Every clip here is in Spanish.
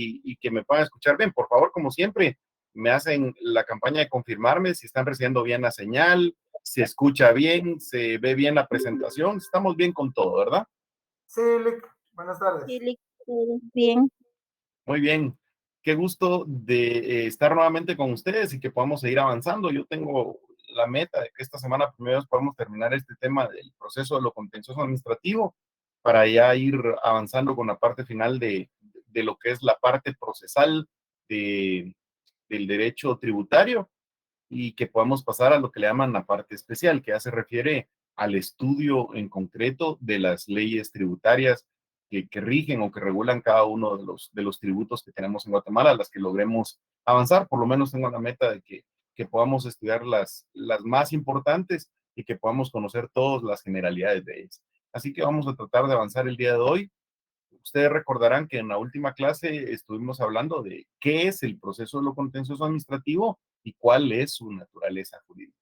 y que me puedan escuchar bien. Por favor, como siempre, me hacen la campaña de confirmarme si están recibiendo bien la señal, se escucha bien, se ve bien la presentación, estamos bien con todo, ¿verdad? Sí, Lick, buenas tardes. Sí, bien. Muy bien. Qué gusto de estar nuevamente con ustedes y que podamos seguir avanzando. Yo tengo la meta de que esta semana primero podamos terminar este tema del proceso de lo contencioso administrativo para ya ir avanzando con la parte final de lo que es la parte procesal de, del derecho tributario y que podamos pasar a lo que le llaman la parte especial, que ya se refiere al estudio en concreto de las leyes tributarias que rigen o que regulan cada uno de los tributos que tenemos en Guatemala, las que logremos avanzar. Por lo menos tengo la meta de que podamos estudiar las más importantes y que podamos conocer todas las generalidades de ellas. Así que vamos a tratar de avanzar el día de hoy. Ustedes recordarán que en la última clase estuvimos hablando de qué es el proceso de lo contencioso administrativo y cuál es su naturaleza jurídica.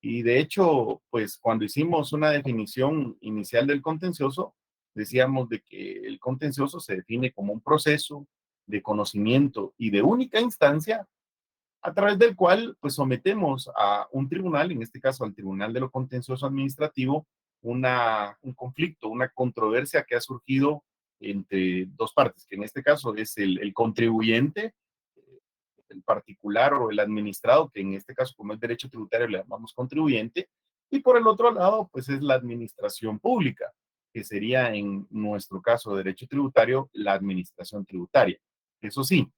Y de hecho, pues cuando hicimos una definición inicial del contencioso, decíamos de que el contencioso se define como un proceso de conocimiento y de única instancia a través del cual pues sometemos a un tribunal, en este caso al Tribunal de lo Contencioso Administrativo, un conflicto, una controversia que ha surgido entre dos partes, que en este caso es el contribuyente, el particular o el administrado, que en este caso como es derecho tributario le llamamos contribuyente, y por el otro lado pues es la administración pública, que sería en nuestro caso derecho tributario la administración tributaria. Eso sí,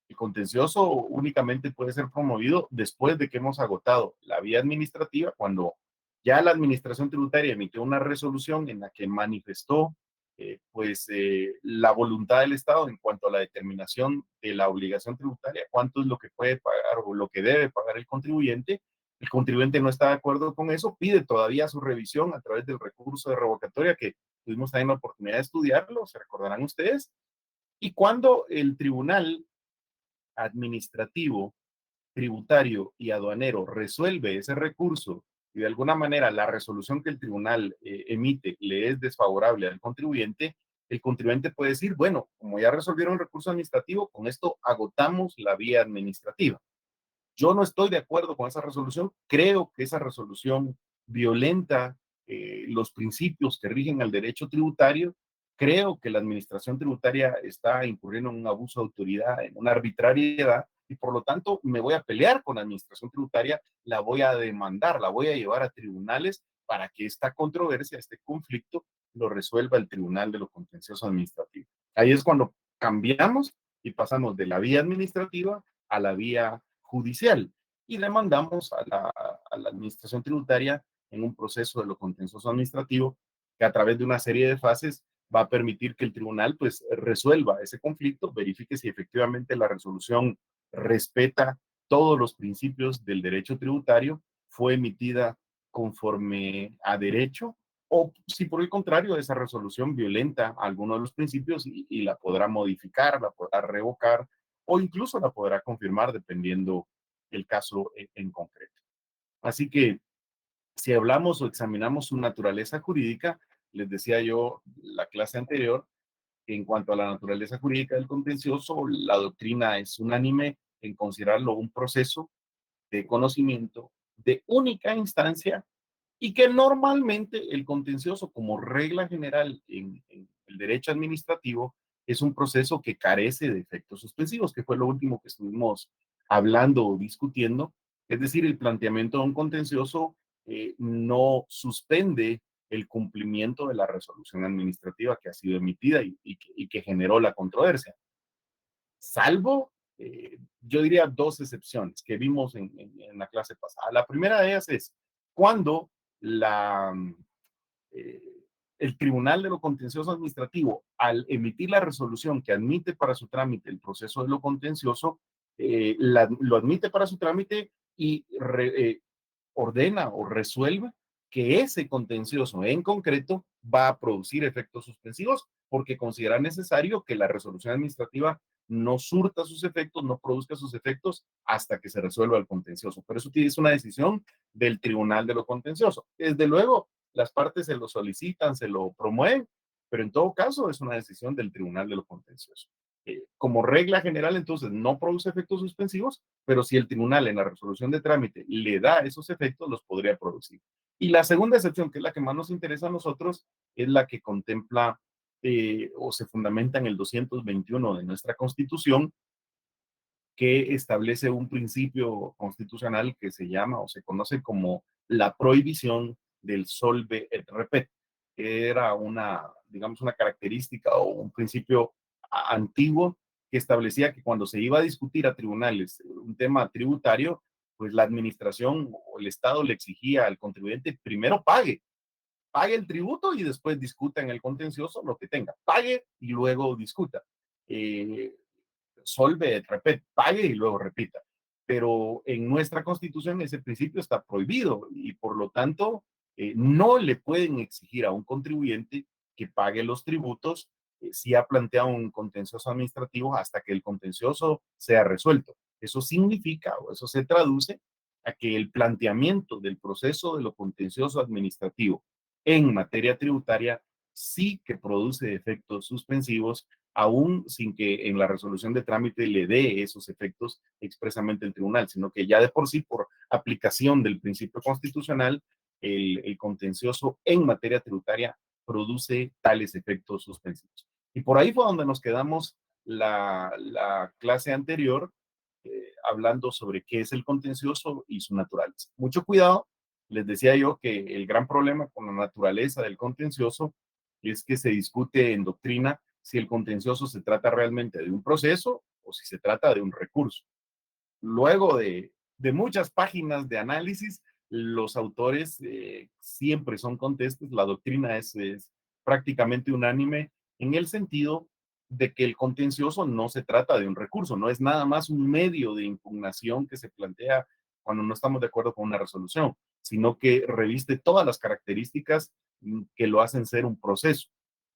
el contencioso únicamente puede ser promovido después de que hemos agotado la vía administrativa, cuando ya la administración tributaria emitió una resolución en la que manifestó la voluntad del Estado en cuanto a la determinación de la obligación tributaria, cuánto es lo que puede pagar o lo que debe pagar el contribuyente. El contribuyente no está de acuerdo con eso, pide todavía su revisión a través del recurso de revocatoria que tuvimos también la oportunidad de estudiarlo, se recordarán ustedes. Y cuando el tribunal administrativo, tributario y aduanero resuelve ese recurso y de alguna manera la resolución que el tribunal emite le es desfavorable al contribuyente, el contribuyente puede decir, bueno, como ya resolvieron el recurso administrativo, con esto agotamos la vía administrativa. Yo no estoy de acuerdo con esa resolución, creo que esa resolución violenta los principios que rigen al derecho tributario, creo que la administración tributaria está incurriendo en un abuso de autoridad, en una arbitrariedad, y por lo tanto me voy a pelear con la administración tributaria, la voy a demandar, la voy a llevar a tribunales para que esta controversia, este conflicto, lo resuelva el Tribunal de lo Contencioso Administrativo. Ahí es cuando cambiamos y pasamos de la vía administrativa a la vía judicial y demandamos a la administración tributaria en un proceso de lo contencioso administrativo que a través de una serie de fases va a permitir que el tribunal pues resuelva ese conflicto, verifique si efectivamente la resolución respeta todos los principios del derecho tributario, fue emitida conforme a derecho o si por el contrario esa resolución violenta alguno de los principios y la podrá modificar, la podrá revocar o incluso la podrá confirmar dependiendo el caso en concreto. Así que si hablamos o examinamos su naturaleza jurídica, les decía yo la clase anterior, en cuanto a la naturaleza jurídica del contencioso, la doctrina es unánime en considerarlo un proceso de conocimiento de única instancia y que normalmente el contencioso, como regla general en el derecho administrativo, es un proceso que carece de efectos suspensivos, que fue lo último que estuvimos hablando o discutiendo. Es decir, el planteamiento de un contencioso no suspende el cumplimiento de la resolución administrativa que ha sido emitida y que generó la controversia, salvo, yo diría, dos excepciones que vimos en la clase pasada. La primera de ellas es cuando la, eh, el Tribunal de lo Contencioso Administrativo, al emitir la resolución que admite para su trámite el proceso de lo contencioso, lo admite para su trámite y ordena o resuelve que ese contencioso en concreto va a producir efectos suspensivos porque considera necesario que la resolución administrativa no surta sus efectos, no produzca sus efectos hasta que se resuelva el contencioso. Pero eso es una decisión del Tribunal de lo Contencioso. Desde luego, las partes se lo solicitan, se lo promueven, pero en todo caso es una decisión del Tribunal de lo Contencioso. Como regla general, entonces, no produce efectos suspensivos, pero si el tribunal en la resolución de trámite le da esos efectos, los podría producir. Y la segunda excepción, que es la que más nos interesa a nosotros, es la que contempla o se fundamenta en el 221 de nuestra Constitución, que establece un principio constitucional que se llama o se conoce como la prohibición del solve et repet, que era una, digamos, una característica o un principio antiguo que establecía que cuando se iba a discutir a tribunales un tema tributario, pues la administración o el Estado le exigía al contribuyente primero pague el tributo y después discuta en el contencioso lo que tenga. Pague y luego discuta. Eh, solve, repete, pague y luego repita. Pero en nuestra constitución ese principio está prohibido y por lo tanto no le pueden exigir a un contribuyente que pague los tributos si ha planteado un contencioso administrativo hasta que el contencioso sea resuelto. Eso significa o eso se traduce a que el planteamiento del proceso de lo contencioso administrativo en materia tributaria sí que produce efectos suspensivos aún sin que en la resolución de trámite le dé esos efectos expresamente el tribunal, sino que ya de por sí, por aplicación del principio constitucional, el contencioso en materia tributaria produce tales efectos suspensivos. Y por ahí fue donde nos quedamos la clase anterior, hablando sobre qué es el contencioso y su naturaleza. Mucho cuidado, les decía yo que el gran problema con la naturaleza del contencioso es que se discute en doctrina si el contencioso se trata realmente de un proceso o si se trata de un recurso. Luego de muchas páginas de análisis, los autores siempre son contestes, la doctrina es prácticamente unánime en el sentido de que el contencioso no se trata de un recurso, no es nada más un medio de impugnación que se plantea cuando no estamos de acuerdo con una resolución, sino que reviste todas las características que lo hacen ser un proceso.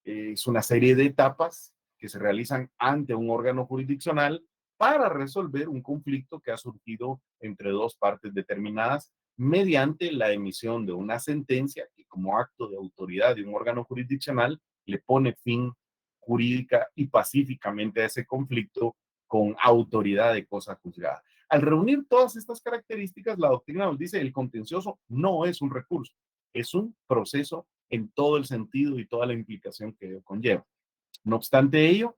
Es una serie de etapas que se realizan ante un órgano jurisdiccional para resolver un conflicto que ha surgido entre dos partes determinadas mediante la emisión de una sentencia que como acto de autoridad de un órgano jurisdiccional le pone fin jurídica y pacíficamente a ese conflicto con autoridad de cosa juzgada. Al reunir todas estas características, la doctrina nos dice el contencioso no es un recurso, es un proceso en todo el sentido y toda la implicación que conlleva. No obstante ello,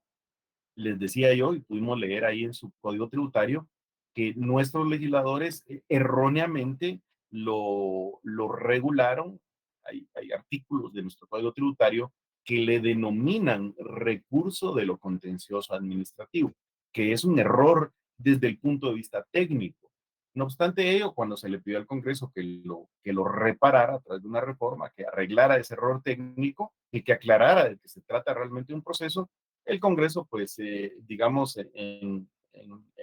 les decía yo, y pudimos leer ahí en su código tributario, que nuestros legisladores erróneamente lo regularon. Hay artículos de nuestro código tributario que le denominan recurso de lo contencioso administrativo, que es un error desde el punto de vista técnico. No obstante ello, cuando se le pidió al Congreso que lo reparara a través de una reforma, que arreglara ese error técnico y que aclarara de que se trata realmente de un proceso, el Congreso, pues, digamos, en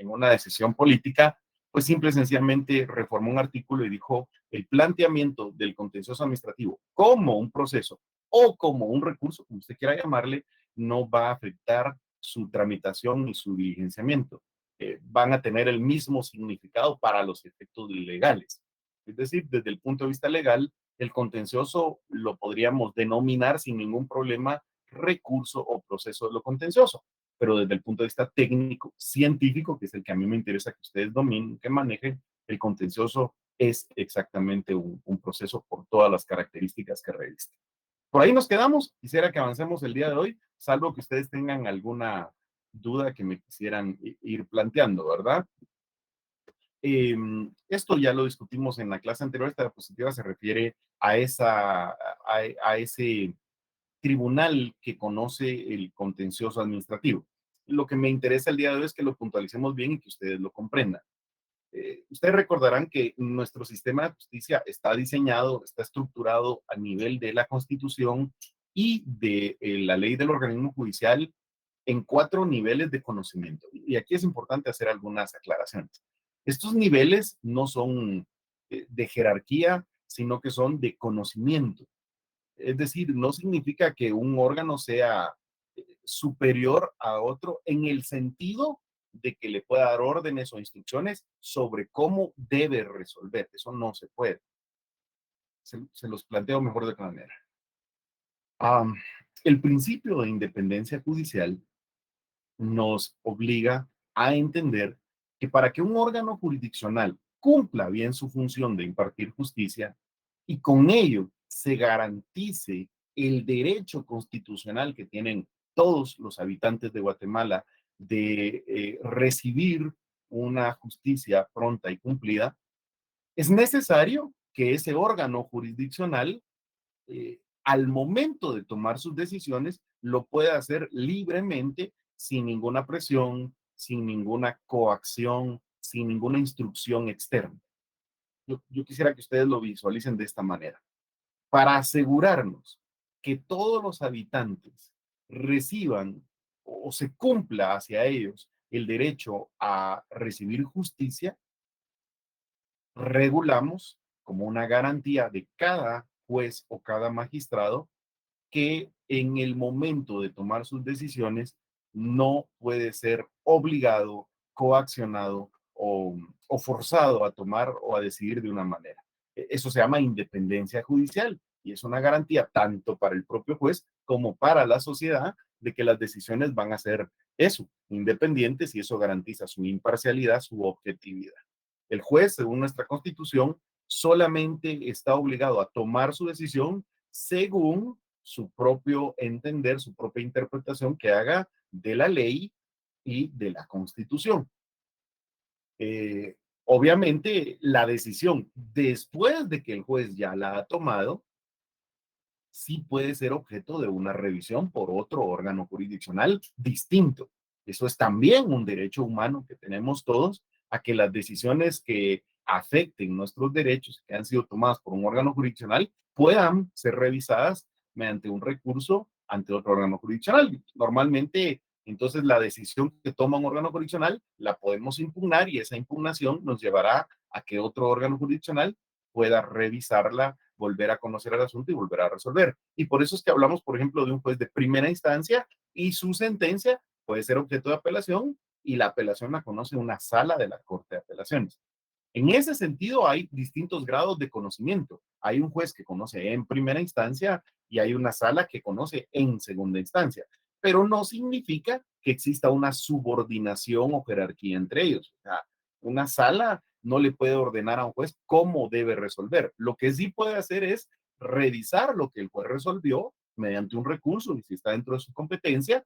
una decisión política, pues simple y sencillamente reformó un artículo y dijo el planteamiento del contencioso administrativo como un proceso o como un recurso, como usted quiera llamarle, no va a afectar su tramitación y su diligenciamiento. Van a tener el mismo significado para los efectos legales. Es decir, desde el punto de vista legal, el contencioso lo podríamos denominar sin ningún problema recurso o proceso de lo contencioso, pero desde el punto de vista técnico, científico, que es el que a mí me interesa que ustedes dominen, que manejen, el contencioso es exactamente un proceso por todas las características que reviste. Por ahí nos quedamos. Quisiera que avancemos el día de hoy, salvo que ustedes tengan alguna duda que me quisieran ir planteando, ¿verdad? Esto ya lo discutimos en la clase anterior. Esta diapositiva se refiere a ese tribunal que conoce el contencioso administrativo. Lo que me interesa el día de hoy es que lo puntualicemos bien y que ustedes lo comprendan. Ustedes recordarán que nuestro sistema de justicia está diseñado, está estructurado a nivel de la Constitución y de la ley del organismo judicial en 4 niveles de conocimiento. Y aquí es importante hacer algunas aclaraciones. Estos niveles no son de jerarquía, sino que son de conocimiento. Es decir, no significa que un órgano sea superior a otro en el sentido de que le pueda dar órdenes o instrucciones sobre cómo debe resolver. Eso no se puede. Se los planteo mejor de otra manera. Um, el principio de independencia judicial nos obliga a entender que para que un órgano jurisdiccional cumpla bien su función de impartir justicia y con ello se garantice el derecho constitucional que tienen todos los habitantes de Guatemala de recibir una justicia pronta y cumplida, es necesario que ese órgano jurisdiccional al momento de tomar sus decisiones, lo puede hacer libremente, sin ninguna presión, sin ninguna coacción, sin ninguna instrucción externa. Yo quisiera que ustedes lo visualicen de esta manera. Para asegurarnos que todos los habitantes reciban o se cumpla hacia ellos el derecho a recibir justicia, regulamos como una garantía de cada juez o cada magistrado que en el momento de tomar sus decisiones no puede ser obligado, coaccionado o forzado a tomar o a decidir de una manera. Eso se llama independencia judicial y es una garantía tanto para el propio juez como para la sociedad de que las decisiones van a ser eso, independientes, y eso garantiza su imparcialidad, su objetividad. El juez, según nuestra Constitución, solamente está obligado a tomar su decisión según su propio entender, su propia interpretación que haga de la ley y de la Constitución. Obviamente, la decisión después de que el juez ya la ha tomado, sí puede ser objeto de una revisión por otro órgano jurisdiccional distinto. Eso es también un derecho humano que tenemos todos, a que las decisiones que afecten nuestros derechos, que han sido tomadas por un órgano jurisdiccional, puedan ser revisadas mediante un recurso ante otro órgano jurisdiccional. Normalmente, entonces, la decisión que toma un órgano jurisdiccional la podemos impugnar y esa impugnación nos llevará a que otro órgano jurisdiccional pueda revisarla, volver a conocer el asunto y volver a resolver. Y por eso es que hablamos, por ejemplo, de un juez de primera instancia y su sentencia puede ser objeto de apelación y la apelación la conoce una sala de la Corte de Apelaciones. En ese sentido, hay distintos grados de conocimiento. Hay un juez que conoce en primera instancia y hay una sala que conoce en segunda instancia, pero no significa que exista una subordinación o jerarquía entre ellos. O sea, una sala no le puede ordenar a un juez cómo debe resolver. Lo que sí puede hacer es revisar lo que el juez resolvió mediante un recurso, y si está dentro de su competencia,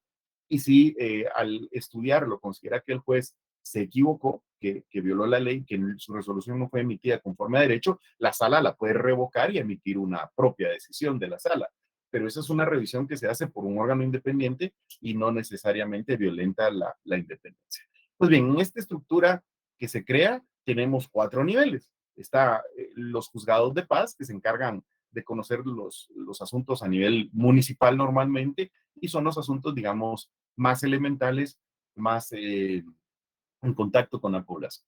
y si al estudiarlo considera que el juez se equivocó, que violó la ley, que su resolución no fue emitida conforme a derecho, la sala la puede revocar y emitir una propia decisión de la sala. Pero esa es una revisión que se hace por un órgano independiente y no necesariamente violenta la independencia. Pues bien, en esta estructura que se crea, tenemos 4 niveles. Está los juzgados de paz, que se encargan de conocer los asuntos a nivel municipal normalmente, y son los asuntos, digamos, más elementales, más en contacto con la población.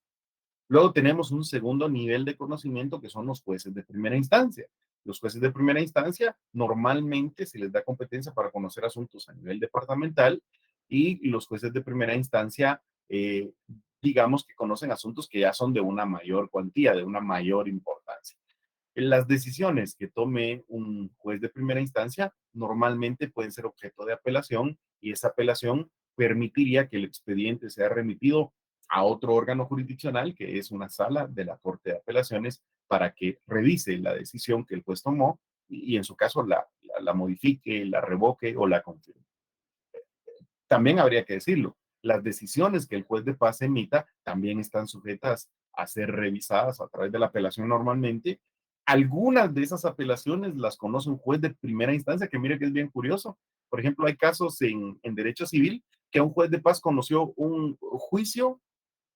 Luego tenemos un segundo nivel de conocimiento que son los jueces de primera instancia. Los jueces de primera instancia normalmente se les da competencia para conocer asuntos a nivel departamental, y los jueces de primera instancia, digamos que conocen asuntos que ya son de una mayor cuantía, de una mayor importancia. Las decisiones que tome un juez de primera instancia normalmente pueden ser objeto de apelación, y esa apelación permitiría que el expediente sea remitido a otro órgano jurisdiccional, que es una sala de la Corte de Apelaciones, para que revise la decisión que el juez tomó y en su caso la modifique, la revoque o la confirme. También habría que decirlo, las decisiones que el juez de paz emita también están sujetas a ser revisadas a través de la apelación normalmente. Algunas de esas apelaciones las conoce un juez de primera instancia, que mire que es bien curioso. Por ejemplo, hay casos en derecho civil que un juez de paz conoció un juicio,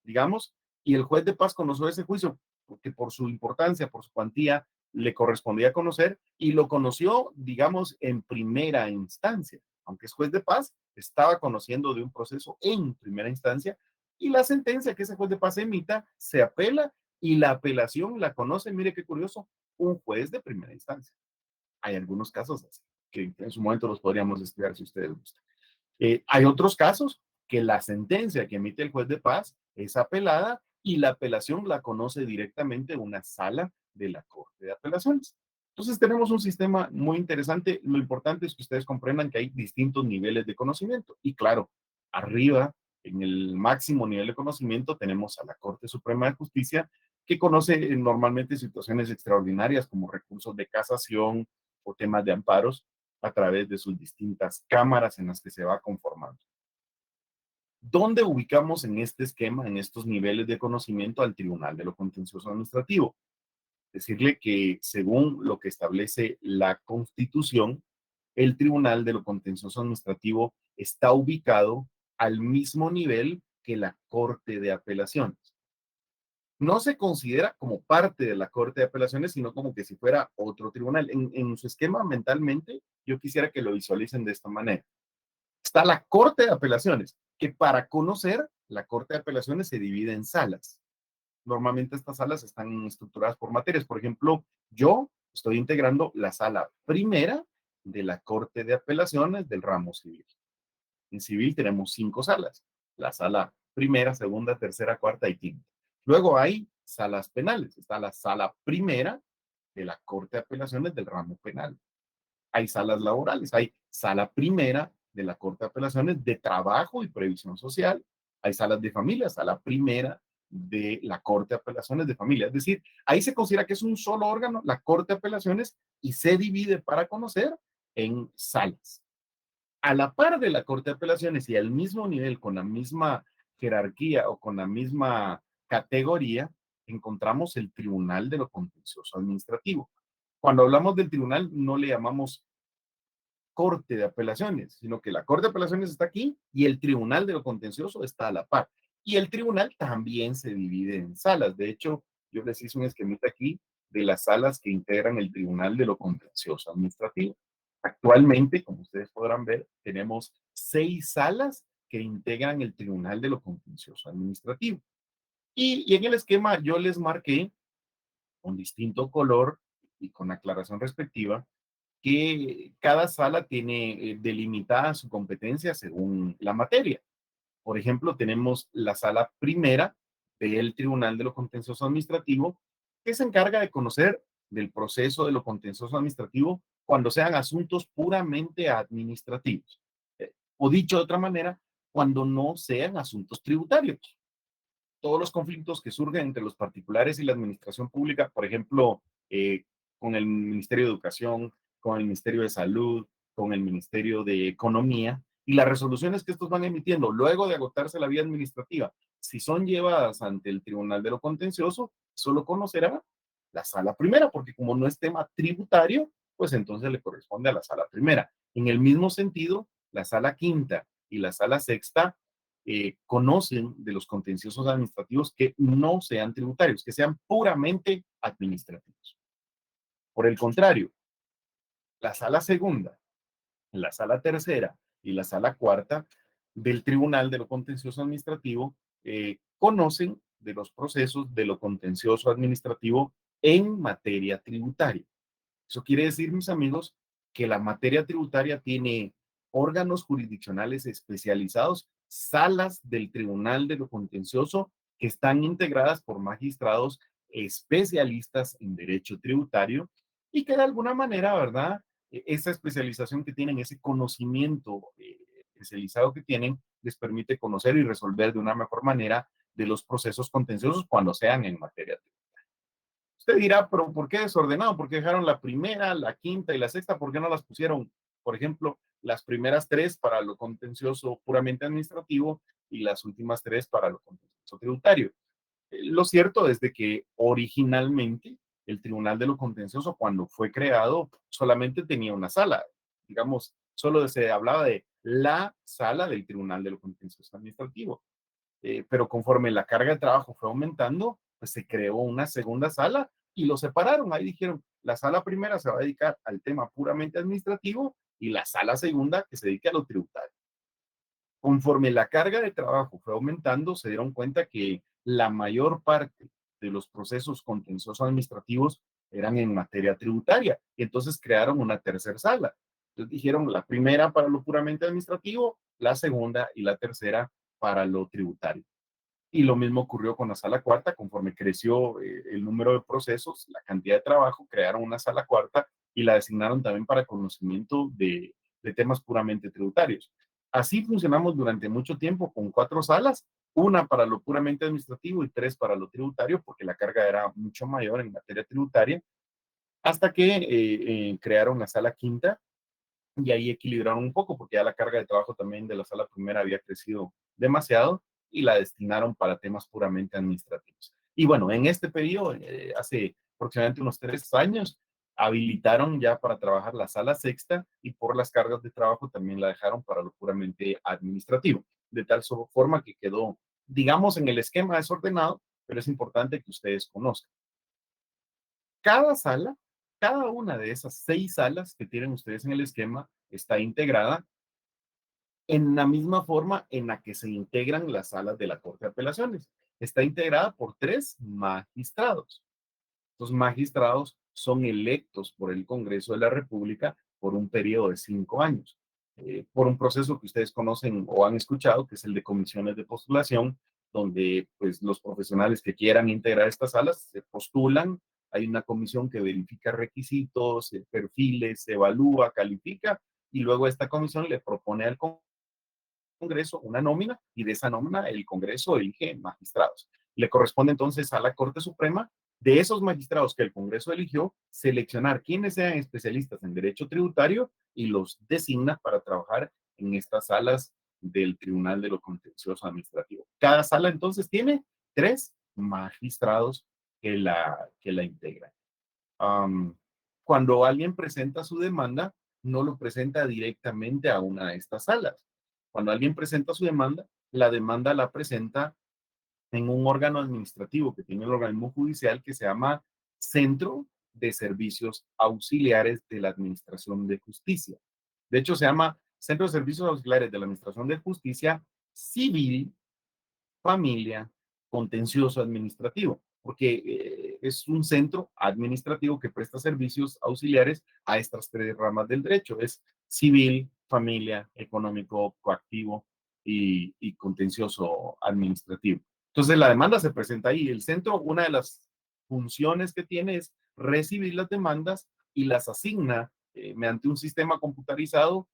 digamos, y el juez de paz conoció ese juicio porque por su importancia, por su cuantía, le correspondía conocer, y lo conoció, digamos, en primera instancia. Aunque es juez de paz, estaba conociendo de un proceso en primera instancia, y la sentencia que ese juez de paz emita se apela, y la apelación la conoce, mire qué curioso, un juez de primera instancia. Hay algunos casos así, que en su momento los podríamos estudiar si ustedes gustan. Hay otros casos que la sentencia que emite el juez de paz es apelada y la apelación la conoce directamente una sala de la Corte de Apelaciones. Entonces tenemos un sistema muy interesante. Lo importante es que ustedes comprendan que hay distintos niveles de conocimiento. Y claro, Arriba, en el máximo nivel de conocimiento, tenemos a la Corte Suprema de Justicia, que conoce normalmente situaciones extraordinarias como recursos de casación o temas de amparos a través de sus distintas cámaras en las que se va conformando. ¿Dónde ubicamos en este esquema, en estos niveles de conocimiento al Tribunal de lo Contencioso Administrativo? Decirle que según lo que establece la Constitución, el Tribunal de lo Contencioso Administrativo está ubicado al mismo nivel que la Corte de Apelaciones. No se considera como parte de la Corte de Apelaciones, sino como que si fuera otro tribunal. En su esquema mentalmente, yo quisiera que lo visualicen de esta manera. Está la Corte de Apelaciones, que para conocer, la Corte de Apelaciones se divide en salas. Normalmente estas salas están estructuradas por materias. Por ejemplo, yo estoy integrando la sala primera de la Corte de Apelaciones del ramo civil. En civil tenemos 5 salas. La sala primera, segunda, tercera, cuarta y quinta. Luego hay salas penales. Está la sala primera de la Corte de Apelaciones del ramo penal. Hay salas laborales. Hay sala primera de la Corte de Apelaciones de Trabajo y Previsión Social. Hay salas de familia, sala primera de la Corte de Apelaciones de Familia. Es decir, ahí se considera que es un solo órgano, la Corte de Apelaciones, y se divide para conocer en salas. A la par de la Corte de Apelaciones y al mismo nivel, con la misma jerarquía o con la misma categoría, encontramos el Tribunal de lo Contencioso Administrativo. Cuando hablamos del tribunal, no le llamamos Corte de Apelaciones, sino que la Corte de Apelaciones está aquí y el Tribunal de lo Contencioso está a la par. Y el tribunal también se divide en salas. De hecho, yo les hice un esquemita aquí de las salas que integran el Tribunal de lo Contencioso Administrativo. Actualmente, como ustedes podrán ver, tenemos 6 salas que integran el Tribunal de lo Contencioso Administrativo. Y en el esquema yo les marqué con distinto color y con aclaración respectiva que cada sala tiene delimitada su competencia según la materia. Por ejemplo, tenemos la sala primera del Tribunal de lo Contencioso Administrativo, que se encarga de conocer del proceso de lo contencioso administrativo cuando sean asuntos puramente administrativos. O dicho de otra manera, cuando no sean asuntos tributarios. Todos los conflictos que surgen entre los particulares y la administración pública, por ejemplo, con el Ministerio de Educación, con el Ministerio de Salud, con el Ministerio de Economía, y las resoluciones que estos van emitiendo luego de agotarse la vía administrativa, si son llevadas ante el Tribunal de lo Contencioso, solo conocerá la sala primera, porque como no es tema tributario, pues entonces le corresponde a la sala primera. En el mismo sentido, la sala quinta y la sala sexta conocen de los contenciosos administrativos que no sean tributarios, que sean puramente administrativos. Por el contrario, la sala segunda, la sala tercera y la sala cuarta del Tribunal de lo Contencioso Administrativo conocen de los procesos de lo contencioso administrativo en materia tributaria. Eso quiere decir, mis amigos, que la materia tributaria tiene órganos jurisdiccionales especializados, salas del Tribunal de lo Contencioso que están integradas por magistrados especialistas en derecho tributario y que de alguna manera, ¿verdad? Esa especialización que tienen, ese conocimiento especializado que tienen, les permite conocer y resolver de una mejor manera de los procesos contenciosos cuando sean en materia tributaria. Usted dirá, pero ¿por qué desordenado? ¿Por qué dejaron la primera, la quinta y la sexta? ¿Por qué no las pusieron, por ejemplo, las primeras 3 para lo contencioso puramente administrativo y las últimas 3 para lo contencioso tributario? Lo cierto es de que originalmente el Tribunal de lo Contencioso, cuando fue creado, solamente tenía una sala. Digamos, solo se hablaba de la sala del Tribunal de lo Contencioso Administrativo. Pero conforme la carga de trabajo fue aumentando, pues se creó una segunda sala y lo separaron. Ahí dijeron, la sala primera se va a dedicar al tema puramente administrativo y la sala segunda que se dedique a lo tributario. Conforme la carga de trabajo fue aumentando, se dieron cuenta que la mayor parte de los procesos contenciosos administrativos eran en materia tributaria y entonces crearon una tercera sala. Entonces dijeron la primera para lo puramente administrativo, la segunda y la tercera para lo tributario. Y lo mismo ocurrió con la sala cuarta, conforme creció el número de procesos, la cantidad de trabajo, crearon una sala cuarta y la designaron también para conocimiento de temas puramente tributarios. Así funcionamos durante mucho tiempo con 4 salas, una para lo puramente administrativo y 3 para lo tributario, porque la carga era mucho mayor en materia tributaria, hasta que crearon la sala quinta y ahí equilibraron un poco porque ya la carga de trabajo también de la sala primera había crecido demasiado y la destinaron para temas puramente administrativos. Y bueno, en este periodo, hace aproximadamente unos 3 años, habilitaron ya para trabajar la sala sexta y por las cargas de trabajo también la dejaron para lo puramente administrativo, de tal forma que quedó, digamos, en el esquema desordenado, pero es importante que ustedes conozcan. Cada sala, cada una de esas 6 salas que tienen ustedes en el esquema está integrada en la misma forma en la que se integran las salas de la Corte de Apelaciones. Está integrada por 3 magistrados. Los magistrados son electos por el Congreso de la República por un periodo de 5 años, por un proceso que ustedes conocen o han escuchado, que es el de comisiones de postulación, donde pues los profesionales que quieran integrar estas salas se postulan, hay una comisión que verifica requisitos, perfiles, evalúa, califica, y luego esta comisión le propone al Congreso una nómina y de esa nómina el Congreso elige magistrados. Le corresponde entonces a la Corte Suprema, de esos magistrados que el Congreso eligió, seleccionar quienes sean especialistas en derecho tributario y los designa para trabajar en estas salas del Tribunal de lo Contencioso Administrativo. Cada sala entonces tiene 3 magistrados que la integran. Um, Cuando alguien presenta su demanda, no lo presenta directamente a una de estas salas. Cuando alguien presenta su demanda, la demanda la presenta en un órgano administrativo que tiene el organismo judicial que se llama Centro de Servicios Auxiliares de la Administración de Justicia. De hecho, se llama Centro de Servicios Auxiliares de la Administración de Justicia Civil, Familia, Contencioso Administrativo, porque es un centro administrativo que presta servicios auxiliares a estas 3 ramas del derecho. Es civil, familia, económico, coactivo y contencioso administrativo. Entonces, la demanda se presenta ahí. El centro, una de las funciones que tiene es recibir las demandas y las asigna mediante un sistema computarizado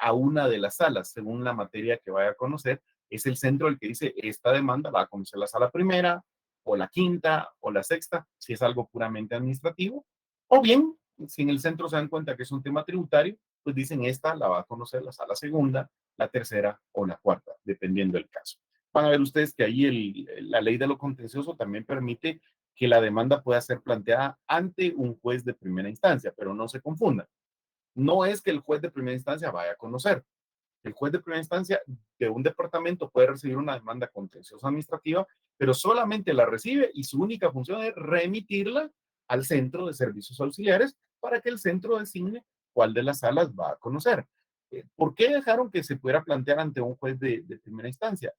a una de las salas, según la materia que vaya a conocer. Es el centro el que dice, esta demanda va a conocer la sala primera, o la quinta, o la sexta, si es algo puramente administrativo. O bien, si en el centro se dan cuenta que es un tema tributario, pues dicen, esta la va a conocer la sala segunda, la tercera o la cuarta, dependiendo del caso. Van a ver ustedes que ahí la ley de lo contencioso también permite que la demanda pueda ser planteada ante un juez de primera instancia, pero no se confundan. No es que el juez de primera instancia vaya a conocer. El juez de primera instancia de un departamento puede recibir una demanda contenciosa administrativa, pero solamente la recibe y su única función es remitirla al centro de servicios auxiliares para que el centro designe cuál de las salas va a conocer. ¿Por qué dejaron que se pudiera plantear ante un juez de primera instancia?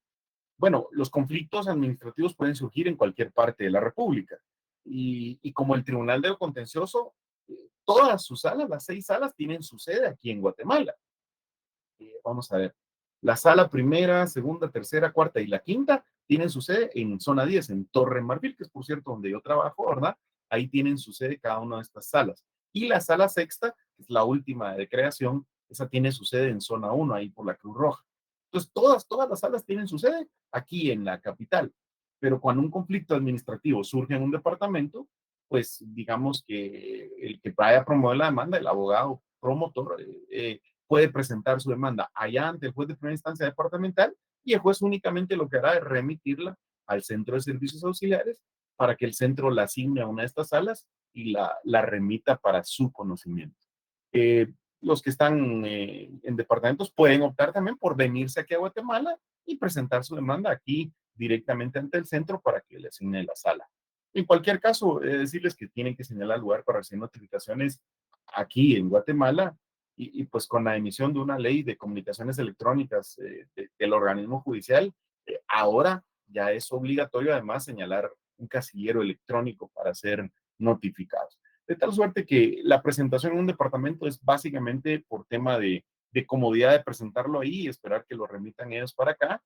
Bueno, los conflictos administrativos pueden surgir en cualquier parte de la República. Y como el Tribunal de lo Contencioso, todas sus salas, las 6 salas, tienen su sede aquí en Guatemala. Vamos a ver, la sala primera, segunda, tercera, cuarta y la quinta tienen su sede en zona 10, en Torre Marfil, que es por cierto donde yo trabajo, ¿verdad? Ahí tienen su sede cada una de estas salas. Y la sala sexta, que es la última de creación, esa tiene su sede en zona 1, ahí por la Cruz Roja. Entonces, todas las salas tienen su sede aquí en la capital. Pero cuando un conflicto administrativo surge en un departamento, pues digamos que el que vaya a promover la demanda, el abogado promotor, puede presentar su demanda allá ante el juez de primera instancia departamental y el juez únicamente lo que hará es remitirla al centro de servicios auxiliares para que el centro la asigne a una de estas salas y la remita para su conocimiento. Los que están en departamentos pueden optar también por venirse aquí a Guatemala y presentar su demanda aquí directamente ante el centro para que le asigne la sala. En cualquier caso, decirles que tienen que señalar el lugar para recibir notificaciones aquí en Guatemala pues con la emisión de una ley de comunicaciones electrónicas del organismo judicial, ahora ya es obligatorio además señalar un casillero electrónico para ser notificados. De tal suerte que la presentación en un departamento es básicamente por tema de comodidad de presentarlo ahí y esperar que lo remitan ellos para acá.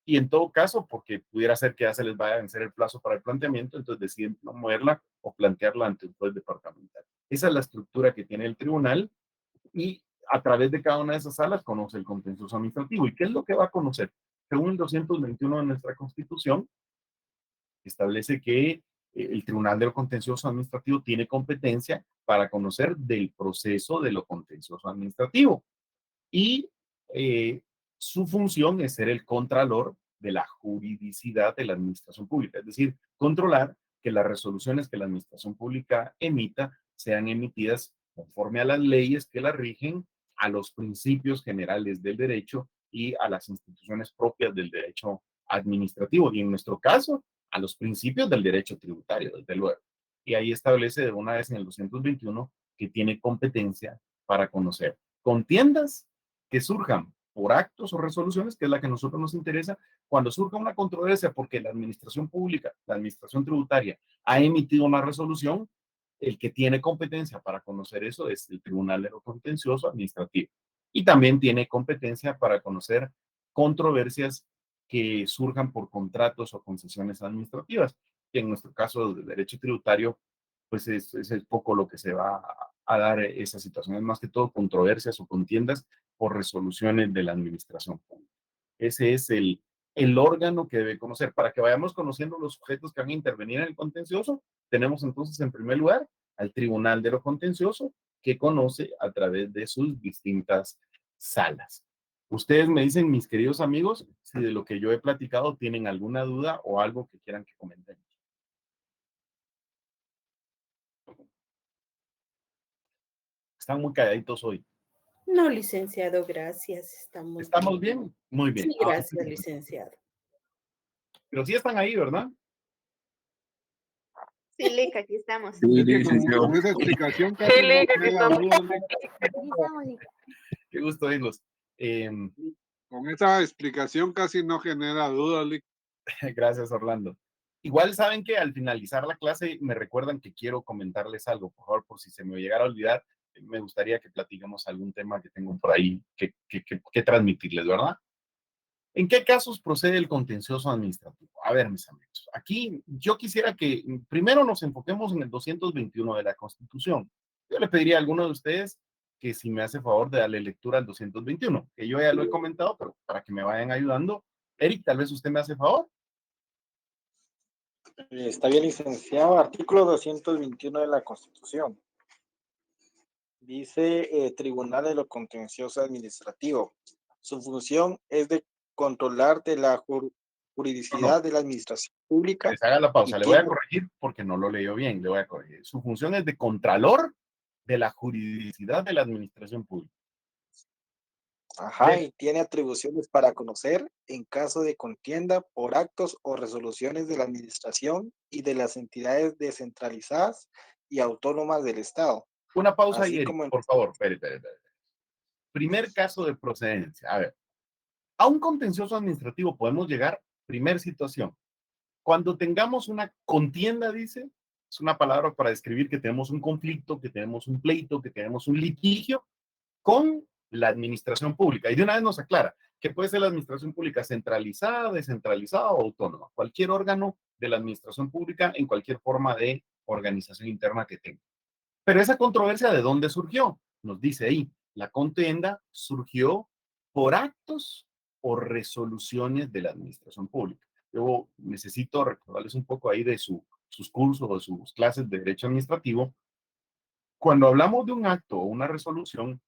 Y en todo caso, porque pudiera ser que ya se les vaya a vencer el plazo para el planteamiento, entonces deciden moverla o plantearla ante un juez departamental. Esa es la estructura que tiene el tribunal y a través de cada una de esas salas conoce el contencioso administrativo. ¿Y qué es lo que va a conocer? Según el 221 de nuestra Constitución, establece que el Tribunal de lo Contencioso Administrativo tiene competencia para conocer del proceso de lo contencioso administrativo. Y eh, su función es ser el contralor de la juridicidad de la administración pública, es decir, controlar que las resoluciones que la administración pública emita sean emitidas conforme a las leyes que la rigen, a los principios generales del derecho y a las instituciones propias del derecho administrativo, y en nuestro caso, a los principios del derecho tributario, desde luego. Y ahí establece de una vez en el 221 que tiene competencia para conocer contiendas que surjan por actos o resoluciones, que es la que a nosotros nos interesa, cuando surja una controversia porque la administración pública, la administración tributaria, ha emitido una resolución, el que tiene competencia para conocer eso es el Tribunal de lo Contencioso Administrativo. Y también tiene competencia para conocer controversias que surjan por contratos o concesiones administrativas, que en nuestro caso de derecho tributario, pues es poco lo que se va a dar esa situación, es más que todo controversias o contiendas por resoluciones de la administración pública. Ese es el órgano que debe conocer. Para que vayamos conociendo los sujetos que van a intervenir en el contencioso, tenemos entonces en primer lugar al Tribunal de lo Contencioso, que conoce a través de sus distintas salas. Ustedes me dicen, mis queridos amigos, si de lo que yo he platicado tienen alguna duda o algo que quieran que comentemos. Están muy calladitos hoy. No, licenciado, gracias. ¿Estamos bien? Muy bien. Sí, gracias, licenciado. Pero sí están ahí, ¿verdad? Sí, Lick, aquí estamos. Sí, con esa explicación casi Sí, no Lick, aquí queda estamos. duda, Lick. Aquí estamos, Lick. Qué gusto oírlos. Con esa explicación casi no genera duda, Lick. Gracias, Orlando. Igual saben que al finalizar la clase me recuerdan que quiero comentarles algo, por favor, por si se me llegara a olvidar, me gustaría que platiquemos algún tema que tengo por ahí que transmitirles, ¿verdad? ¿En qué casos procede el contencioso administrativo? A ver, mis amigos, aquí yo quisiera que primero nos enfoquemos en el 221 de la Constitución. Yo le pediría a alguno de ustedes que si me hace favor de darle lectura al 221, que yo ya lo he comentado, pero para que me vayan ayudando. Eric, tal vez usted me hace favor. Está bien, licenciado. Artículo 221 de la Constitución. Dice Tribunal de lo Contencioso Administrativo. Su función es de controlar de la juridicidad de la administración pública. Les haga la pausa. Le voy a corregir porque no lo leyó bien. Le voy a corregir. Su función es de contralor de la juridicidad de la administración pública. Ajá, y tiene atribuciones para conocer en caso de contienda por actos o resoluciones de la administración y de las entidades descentralizadas y autónomas del Estado. Una pausa ahí, Eric, por favor. Espere. Primer caso de procedencia. A ver, a un contencioso administrativo podemos llegar, primer situación, cuando tengamos una contienda, dice, es una palabra para describir que tenemos un conflicto, que tenemos un pleito, que tenemos un litigio con la administración pública. Y de una vez nos aclara que puede ser la administración pública centralizada, descentralizada o autónoma, cualquier órgano de la administración pública en cualquier forma de organización interna que tenga. Pero esa controversia, ¿de dónde surgió? Nos dice ahí, la contienda surgió por actos o resoluciones de la administración pública. Yo necesito recordarles un poco ahí de sus cursos o de sus clases de derecho administrativo. Cuando hablamos de un acto o una resolución,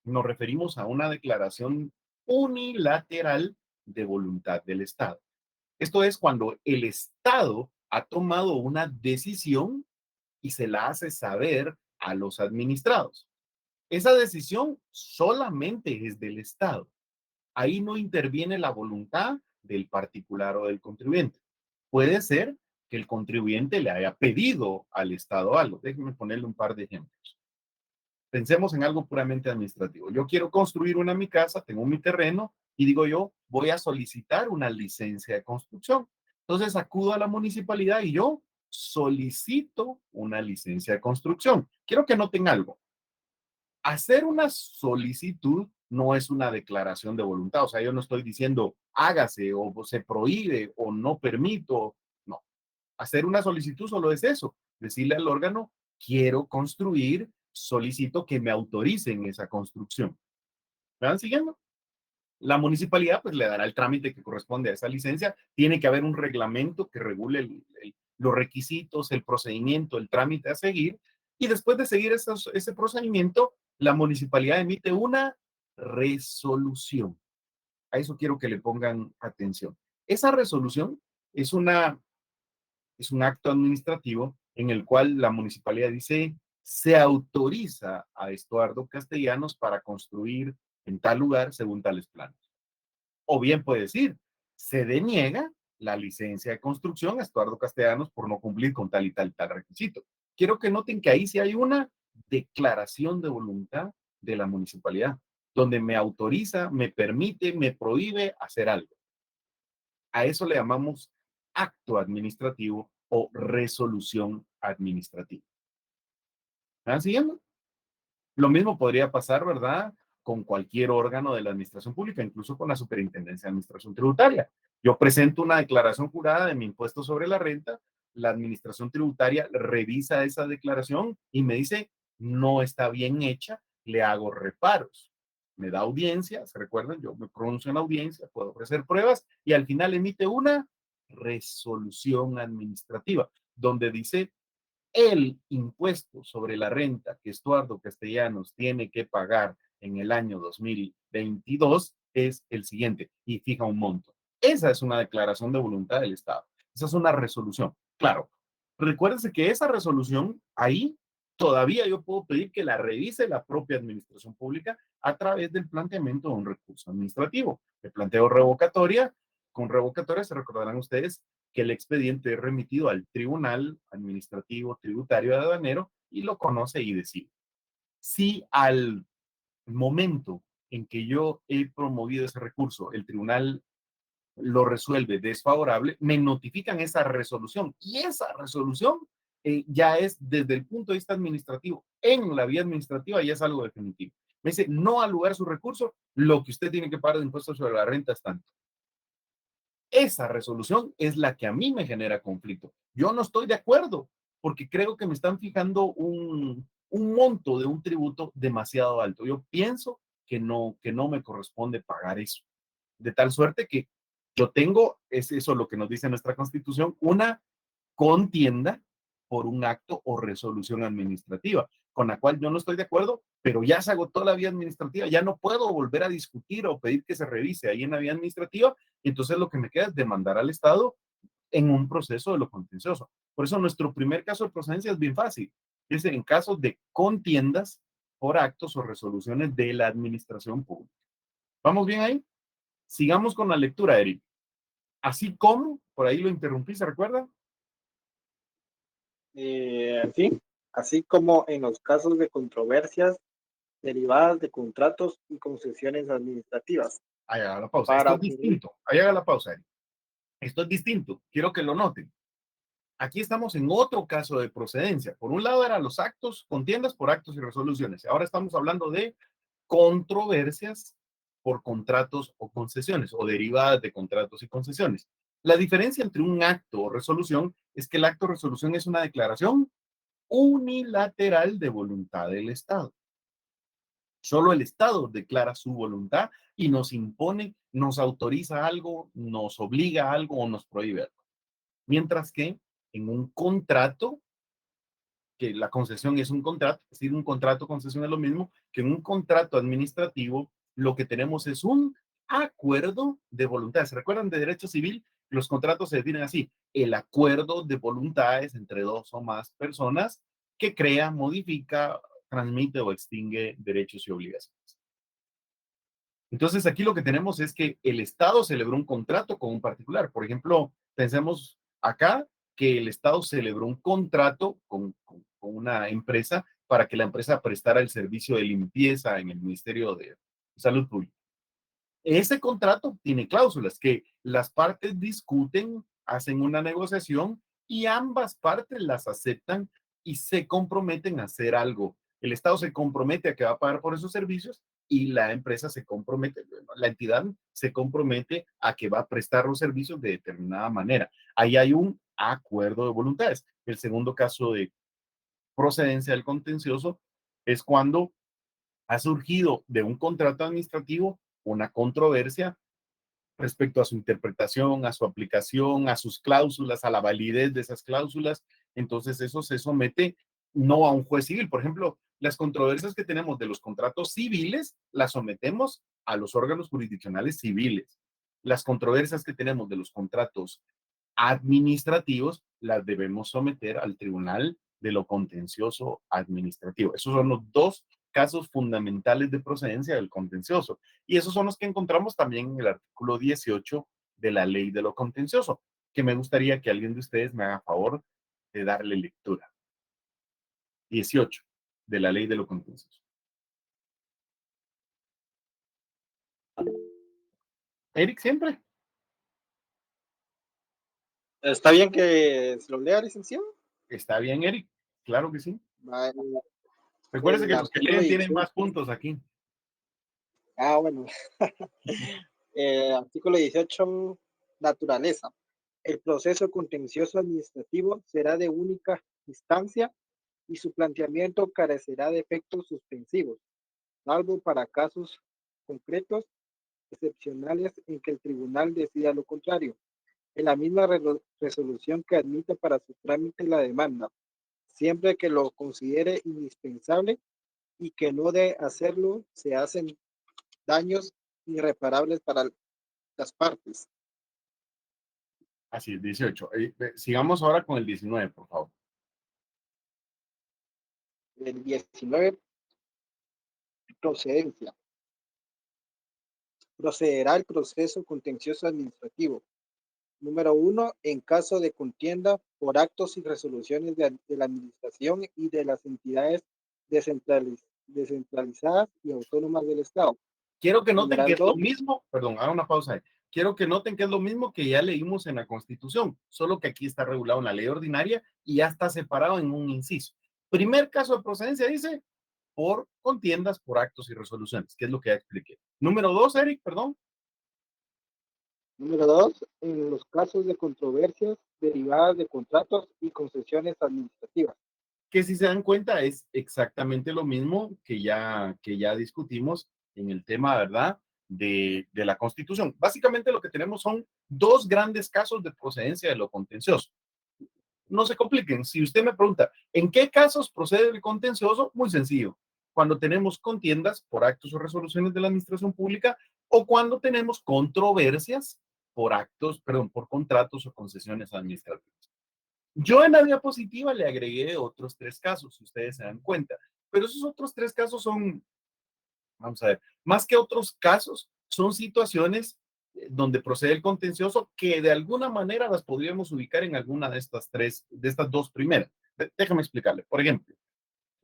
nos referimos a una declaración unilateral de voluntad del Estado. Esto es cuando el Estado ha tomado una decisión y se la hace saber a los administrados. Esa decisión solamente es del Estado. Ahí no interviene la voluntad del particular o del contribuyente. Puede ser que el contribuyente le haya pedido al Estado algo. Déjenme ponerle un par de ejemplos. Pensemos en algo puramente administrativo. Yo quiero construir una mi casa, tengo mi terreno y digo yo, voy a solicitar una licencia de construcción. Entonces acudo a la municipalidad y yo solicito una licencia de construcción. Quiero que noten algo. Hacer una solicitud no es una declaración de voluntad. O sea, yo no estoy diciendo hágase o se prohíbe o no permito. No. Hacer una solicitud solo es eso. Decirle al órgano, quiero construir solicito que me autoricen esa construcción. ¿Me van siguiendo? La municipalidad pues le dará el trámite que corresponde a esa licencia. Tiene que haber un reglamento que regule los requisitos, el procedimiento, el trámite a seguir. Y después de seguir ese procedimiento, la municipalidad emite una resolución. A eso quiero que le pongan atención. Esa resolución es es un acto administrativo en el cual la municipalidad dice, se autoriza a Estuardo Castellanos para construir en tal lugar según tales planos. O bien puede decir, se deniega la licencia de construcción a Estuardo Castellanos por no cumplir con tal y tal requisito. Quiero que noten que ahí sí hay una declaración de voluntad de la municipalidad, donde me autoriza, me permite, me prohíbe hacer algo. A eso le llamamos acto administrativo o resolución administrativa. ¿Están siguiendo? Lo mismo podría pasar, ¿verdad? Con cualquier órgano de la administración pública, incluso con la Superintendencia de Administración Tributaria. Yo presento una declaración jurada de mi impuesto sobre la renta, la administración tributaria revisa esa declaración y me dice, no está bien hecha, le hago reparos. Me da audiencia, ¿se recuerdan? Yo me pronuncio en audiencia, puedo ofrecer pruebas y al final emite una resolución administrativa donde dice el impuesto sobre la renta que Estuardo Castellanos tiene que pagar en el año 2022 es el siguiente y fija un monto. Esa es una declaración de voluntad del Estado. Esa es una resolución. Claro, recuérdense que esa resolución ahí todavía yo puedo pedir que la revise la propia administración pública a través del planteamiento de un recurso administrativo. El planteo revocatoria, con revocatoria se recordarán ustedes que el expediente es remitido al Tribunal Administrativo Tributario de Aduanero y lo conoce y decide. Si al momento en que yo he promovido ese recurso, el tribunal lo resuelve desfavorable, me notifican esa resolución y esa resolución ya es desde el punto de vista administrativo, en la vía administrativa ya es algo definitivo. Me dice, no al lugar su recurso, lo que usted tiene que pagar de impuestos sobre la renta es tanto. Esa resolución es la que a mí me genera conflicto. Yo no estoy de acuerdo porque creo que me están fijando un monto de un tributo demasiado alto. Yo pienso que no me corresponde pagar eso. De tal suerte que yo tengo, es eso lo que nos dice nuestra Constitución, una contienda por un acto o resolución administrativa, con la cual yo no estoy de acuerdo, pero ya se agotó la vía administrativa, ya no puedo volver a discutir o pedir que se revise ahí en la vía administrativa, y entonces lo que me queda es demandar al Estado en un proceso de lo contencioso. Por eso nuestro primer caso de procedencia es bien fácil, es en casos de contiendas por actos o resoluciones de la administración pública. ¿Vamos bien ahí? Sigamos con la lectura, Eric. Así como, por ahí lo interrumpí, ¿se recuerda? Sí, así como en los casos de controversias derivadas de contratos y concesiones administrativas. Ahí haga la pausa. Para Esto es distinto. Ahí haga la pausa, Eric. Esto es distinto. Quiero que lo noten. Aquí estamos en otro caso de procedencia. Por un lado eran los actos, contiendas por actos y resoluciones. Ahora estamos hablando de controversias por contratos o concesiones o derivadas de contratos y concesiones. La diferencia entre un acto o resolución es que el acto o resolución es una declaración unilateral de voluntad del Estado. Solo el Estado declara su voluntad y nos impone, nos autoriza algo, nos obliga a algo o nos prohíbe algo. Mientras que en un contrato, que la concesión es un contrato, es decir, un contrato concesión es lo mismo que en un contrato administrativo, lo que tenemos es un acuerdo de voluntad. ¿Se recuerdan de derecho civil? Los contratos se definen así, el acuerdo de voluntades entre dos o más personas que crea, modifica, transmite o extingue derechos y obligaciones. Entonces aquí lo que tenemos es que el Estado celebró un contrato con un particular. Por ejemplo, pensemos acá que el Estado celebró un contrato con una empresa para que la empresa prestara el servicio de limpieza en el Ministerio de Salud Pública. Ese contrato tiene cláusulas que las partes discuten, hacen una negociación y ambas partes las aceptan y se comprometen a hacer algo. El Estado se compromete a que va a pagar por esos servicios y la empresa se compromete, la entidad se compromete a que va a prestar los servicios de determinada manera. Ahí hay un acuerdo de voluntades. El segundo caso de procedencia del contencioso Es cuando ha surgido de un contrato administrativo una controversia respecto a su interpretación, a su aplicación, a sus cláusulas, a la validez de esas cláusulas. Entonces eso se somete no a un juez civil. Por ejemplo, las controversias que tenemos de los contratos civiles las sometemos a los órganos jurisdiccionales civiles. Las controversias que tenemos de los contratos administrativos las debemos someter al Tribunal de lo Contencioso Administrativo. Esos son los dos casos fundamentales de procedencia del contencioso. Y esos son los que encontramos también en el artículo 18 de la Ley de lo Contencioso, que me gustaría que alguien de ustedes me haga favor de darle lectura. 18 de la Ley de lo Contencioso. Eric, siempre. ¿Está bien que se lo lea, licenciado? Está bien, Eric. Claro que sí. Va Recuerden que el los que artículo leen tienen 18. más puntos aquí. Bueno. Artículo 18, naturaleza. El proceso contencioso administrativo será de única instancia y su planteamiento carecerá de efectos suspensivos, salvo para casos concretos excepcionales en que el tribunal decida lo contrario, en la misma resolución que admite para su trámite la demanda, siempre que lo considere indispensable y que no de hacerlo se hacen daños irreparables para las partes. Así es, 18. Sigamos ahora con el 19, por favor. El 19, procedencia. Procederá el proceso contencioso administrativo. Número 1, en caso de contienda por actos y resoluciones de la administración y de las entidades descentralizadas y autónomas del Estado. Quiero que noten que Numeral es lo 2, mismo, perdón, haga una pausa ahí. Quiero que noten que es lo mismo que ya leímos en la Constitución, solo que aquí está regulado en la ley ordinaria y ya está separado en un inciso. Primer caso de procedencia dice por contiendas, por actos y resoluciones, que es lo que ya expliqué. Número 2, Eric, perdón. Número 2, en los casos de controversias derivadas de contratos y concesiones administrativas. Que si se dan cuenta es exactamente lo mismo que ya discutimos en el tema, ¿verdad? De la Constitución. Básicamente lo que tenemos son dos grandes casos de procedencia de lo contencioso. No se compliquen. Si usted me pregunta, ¿en qué casos procede el contencioso? Muy sencillo. Cuando tenemos contiendas por actos o resoluciones de la administración pública o cuando tenemos controversias por actos, perdón, por contratos o concesiones administrativas. Yo en la diapositiva le agregué otros tres casos, si ustedes se dan cuenta, pero esos otros tres casos son, vamos a ver, más que otros casos, son situaciones donde procede el contencioso que de alguna manera las podríamos ubicar en alguna de estas tres, de estas dos primeras. Déjame explicarle. Por ejemplo,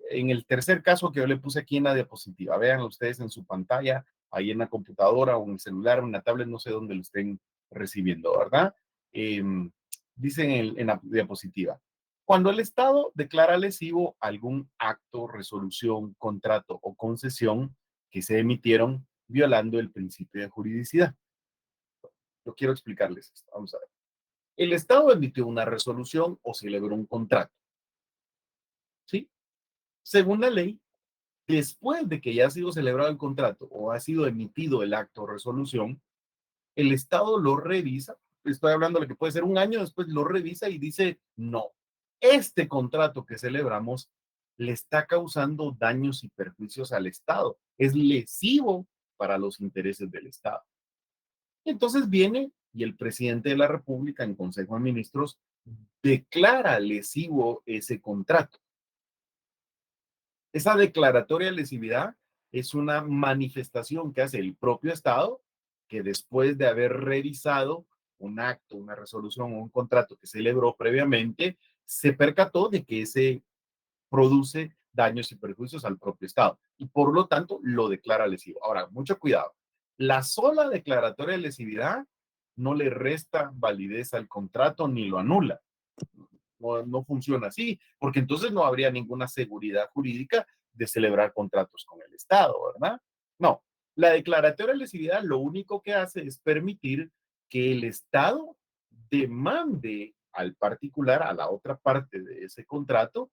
en el tercer caso que yo le puse aquí en la diapositiva, vean ustedes en su pantalla, ahí en la computadora o en el celular o en la tablet, no sé dónde lo estén recibiendo, ¿verdad? Dicen en la diapositiva, cuando el Estado declara lesivo algún acto, resolución, contrato o concesión que se emitieron violando el principio de juridicidad. Yo quiero explicarles esto. Vamos a ver. El Estado emitió una resolución o celebró un contrato. ¿Sí? Según la ley, después de que ya ha sido celebrado el contrato o ha sido emitido el acto o resolución, el Estado lo revisa, estoy hablando de que puede ser un año después, lo revisa y dice, no, este contrato que celebramos le está causando daños y perjuicios al Estado, es lesivo para los intereses del Estado. Entonces viene y el presidente de la República en Consejo de Ministros declara lesivo ese contrato. Esa declaratoria de lesividad es una manifestación que hace el propio Estado, que después de haber revisado un acto, una resolución o un contrato que celebró previamente, se percató de que ese produce daños y perjuicios al propio Estado y por lo tanto lo declara lesivo. Ahora, mucho cuidado. La sola declaratoria de lesividad no le resta validez al contrato ni lo anula. No funciona así, porque entonces no habría ninguna seguridad jurídica de celebrar contratos con el Estado, ¿verdad? No, la declaratoria de lesividad lo único que hace es permitir que el Estado demande al particular, a la otra parte de ese contrato,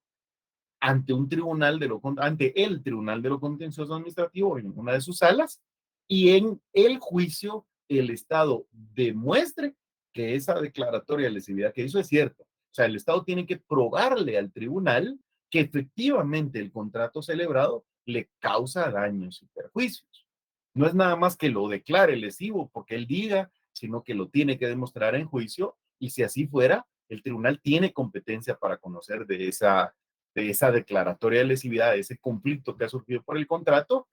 ante ante el Tribunal de lo Contencioso Administrativo en una de sus salas, y en el juicio el Estado demuestre que esa declaratoria de lesividad que hizo es cierta. O sea, el Estado tiene que probarle al tribunal que efectivamente el contrato celebrado le causa daños y perjuicios. No es nada más que lo declare lesivo porque él diga, sino que lo tiene que demostrar en juicio, y si así fuera, el tribunal tiene competencia para conocer de esa declaratoria de lesividad, de ese conflicto que ha surgido por el contrato,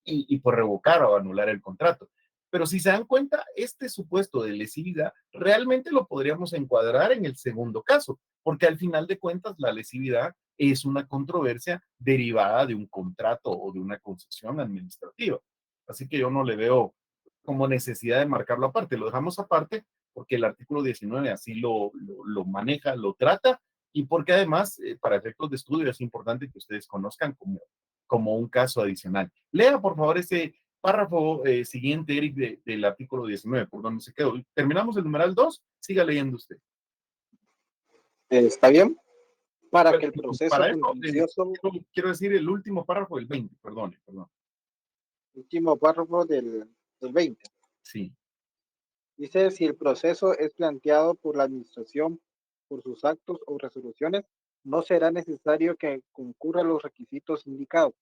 y por revocar o anular el contrato. Pero si se dan cuenta, este supuesto de lesividad realmente lo podríamos encuadrar en el segundo caso, porque al final de cuentas la lesividad es una controversia derivada de un contrato o de una concesión administrativa. Así que yo no le veo como necesidad de marcarlo aparte, lo dejamos aparte porque el artículo 19 así lo maneja, lo trata, y porque además, para efectos de estudio, es importante que ustedes conozcan como un caso adicional. Lea, por favor, ese párrafo siguiente, Eric, del artículo 19, por donde se quedó. Terminamos el numeral 2, siga leyendo usted. ¿Está bien? Para que el Pero, proceso para eso, contencioso, quiero decir el último párrafo del 20, perdón. último párrafo del 20. Sí. Dice, si el proceso es planteado por la administración por sus actos o resoluciones, no será necesario que concurran los requisitos indicados,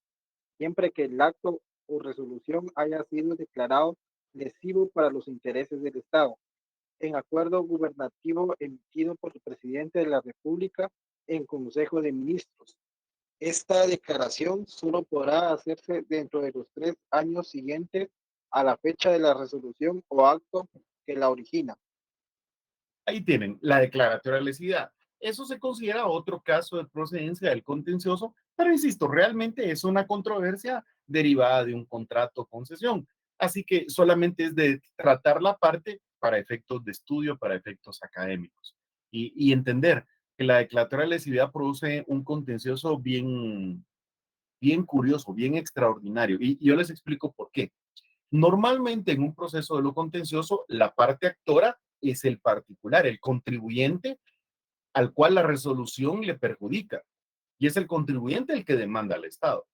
siempre que el acto o resolución haya sido declarado lesivo para los intereses del Estado, en acuerdo gubernativo emitido por el presidente de la República en Consejo de Ministros. Esta declaración solo podrá hacerse dentro de los 3 años siguientes a la fecha de la resolución o acto que la origina. Ahí tienen la declaratoria de lesividad. Eso se considera otro caso de procedencia del contencioso, pero insisto, realmente es una controversia derivada de un contrato o concesión. Así que solamente es de tratar la parte para efectos de estudio, para efectos académicos. Y entender que la declaratoria de lesividad produce un contencioso bien curioso, bien extraordinario. Y yo les explico por qué. Normalmente en un proceso de lo contencioso, la parte actora es el particular, el contribuyente al cual la resolución le perjudica. Y es el contribuyente el que demanda al Estado.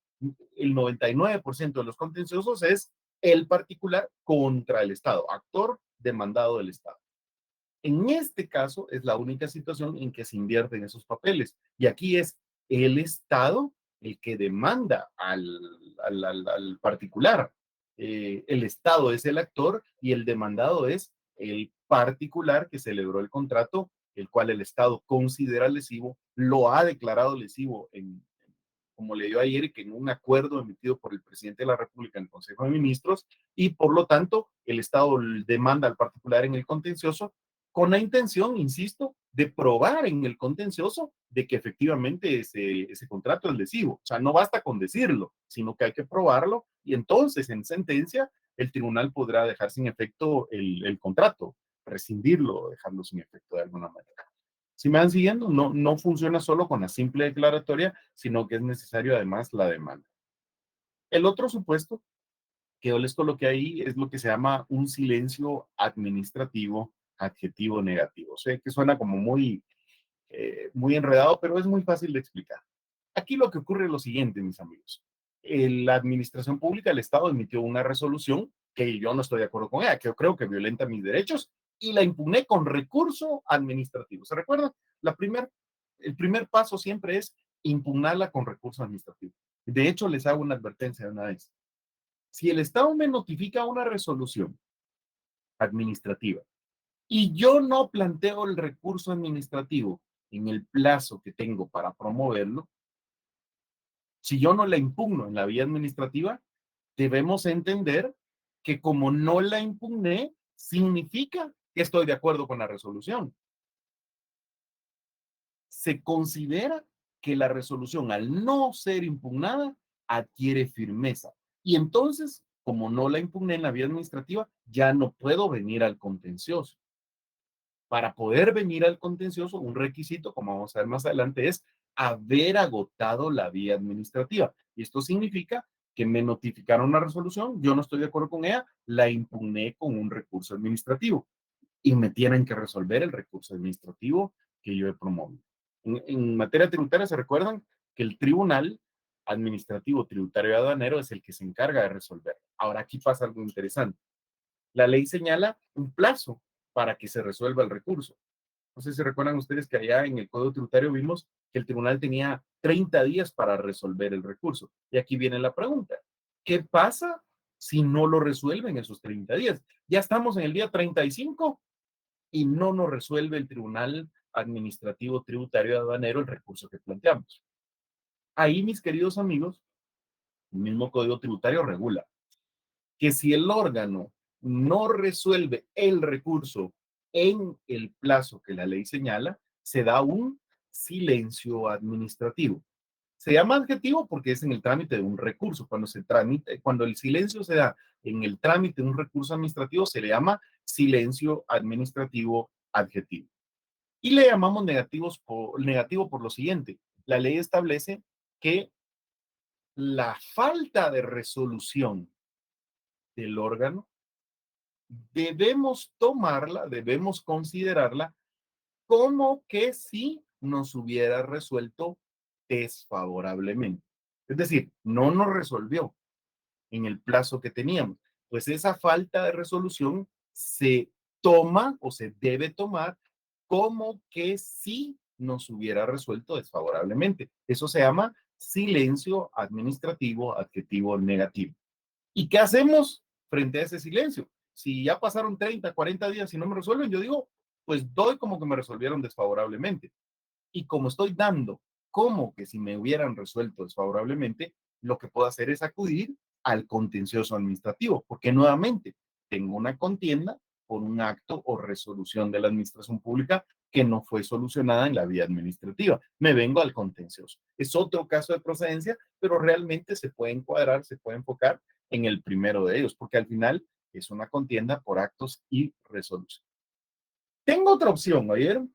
El 99% de los contenciosos es el particular contra el Estado, actor demandado del Estado. En este caso es la única situación en que se invierten esos papeles. Y aquí es el Estado el que demanda al particular. El Estado es el actor y el demandado es el particular que celebró el contrato, el cual el Estado considera lesivo, lo ha declarado lesivo como le dio ayer, que en un acuerdo emitido por el presidente de la República en el Consejo de Ministros, y por lo tanto el Estado demanda al particular en el contencioso con la intención, insisto, de probar en el contencioso de que efectivamente ese contrato es lesivo. O sea, no basta con decirlo, sino que hay que probarlo, y entonces en sentencia el tribunal podrá dejar sin efecto el contrato, rescindirlo, dejarlo sin efecto de alguna manera. Si me van siguiendo, no funciona solo con la simple declaratoria, sino que es necesario además la demanda. El otro supuesto que yo les coloqué ahí es lo que se llama un silencio administrativo adjetivo negativo. Sé que suena como muy enredado, pero es muy fácil de explicar. Aquí lo que ocurre es lo siguiente, mis amigos. La administración pública, el Estado, emitió una resolución que yo no estoy de acuerdo con ella, que yo creo que violenta mis derechos, y la impugné con recurso administrativo. ¿Se recuerdan? El primer paso siempre es impugnarla con recurso administrativo. De hecho, les hago una advertencia de una vez. Si el Estado me notifica una resolución administrativa y yo no planteo el recurso administrativo en el plazo que tengo para promoverlo, si yo no la impugno en la vía administrativa, debemos entender que como no la impugné, significa que estoy de acuerdo con la resolución. Se considera que la resolución, al no ser impugnada, adquiere firmeza. Y entonces, como no la impugné en la vía administrativa, ya no puedo venir al contencioso. Para poder venir al contencioso, un requisito, como vamos a ver más adelante, es haber agotado la vía administrativa. Y esto significa que me notificaron una resolución, yo no estoy de acuerdo con ella, la impugné con un recurso administrativo y me tienen que resolver el recurso administrativo que yo he promovido. En materia tributaria, ¿se recuerdan? que el tribunal administrativo tributario y aduanero es el que se encarga de resolver. Ahora aquí pasa algo interesante. La ley señala un plazo para que se resuelva el recurso. No sé si recuerdan ustedes que allá en el Código Tributario vimos que el tribunal tenía 30 días para resolver el recurso. Y aquí viene la pregunta. ¿Qué pasa si no lo resuelven esos 30 días? Ya estamos en el día 35 y no nos resuelve el Tribunal Administrativo Tributario y Aduanero el recurso que planteamos. Ahí, mis queridos amigos, el mismo Código Tributario regula que si el órgano no resuelve el recurso en el plazo que la ley señala, se da un silencio administrativo. Se llama adjetivo porque es en el trámite de un recurso. Cuando el silencio se da en el trámite de un recurso administrativo, se le llama silencio administrativo adjetivo. Y le llamamos negativo por lo siguiente. La ley establece que la falta de resolución del órgano debemos considerarla como que si nos hubiera resuelto desfavorablemente. Es decir, no nos resolvió en el plazo que teníamos. Pues esa falta de resolución se toma o se debe tomar como que si nos hubiera resuelto desfavorablemente. Eso se llama silencio administrativo adjetivo negativo. ¿Y qué hacemos frente a ese silencio? Si ya pasaron 30, 40 días y no me resuelven, yo digo, pues doy como que me resolvieron desfavorablemente. Y como estoy dando como que si me hubieran resuelto desfavorablemente, lo que puedo hacer es acudir al contencioso administrativo, porque nuevamente tengo una contienda por un acto o resolución de la administración pública que no fue solucionada en la vía administrativa. Me vengo al contencioso. Es otro caso de procedencia, pero realmente se puede encuadrar, se puede enfocar en el primero de ellos, porque al final es una contienda por actos y resolución. Tengo otra opción, ¿oyeron?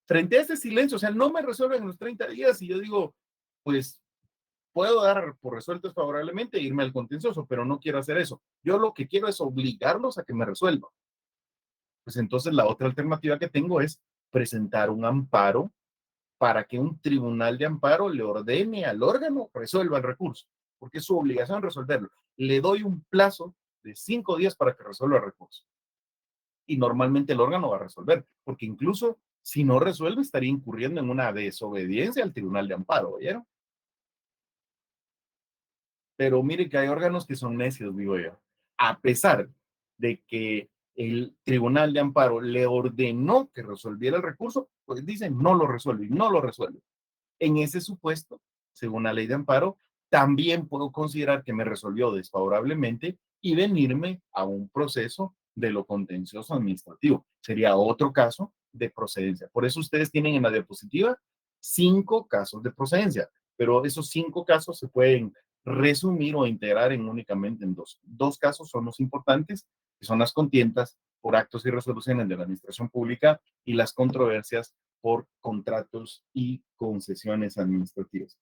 Frente a ese silencio, o sea, no me resuelven en los 30 días y yo digo, pues puedo dar por resueltos favorablemente e irme al contencioso, pero no quiero hacer eso. Yo lo que quiero es obligarlos a que me resuelvan. Pues entonces la otra alternativa que tengo es presentar un amparo para que un tribunal de amparo le ordene al órgano resuelva el recurso, porque es su obligación resolverlo. Le doy un plazo de 5 días para que resuelva el recurso. Y normalmente el órgano va a resolver, porque incluso si no resuelve estaría incurriendo en una desobediencia al tribunal de amparo, ¿oyeron? Pero mire que hay órganos que son necios, digo yo. A pesar de que el tribunal de amparo le ordenó que resolviera el recurso, pues dicen no lo resuelve y no lo resuelve. En ese supuesto, según la ley de amparo, también puedo considerar que me resolvió desfavorablemente y venirme a un proceso de lo contencioso administrativo. Sería otro caso de procedencia. Por eso ustedes tienen en la diapositiva 5 casos de procedencia, pero esos 5 casos se pueden resumir o integrar en únicamente en dos. 2 casos son los importantes, que son las contiendas por actos y resoluciones de la administración pública y las controversias por contratos y concesiones administrativas.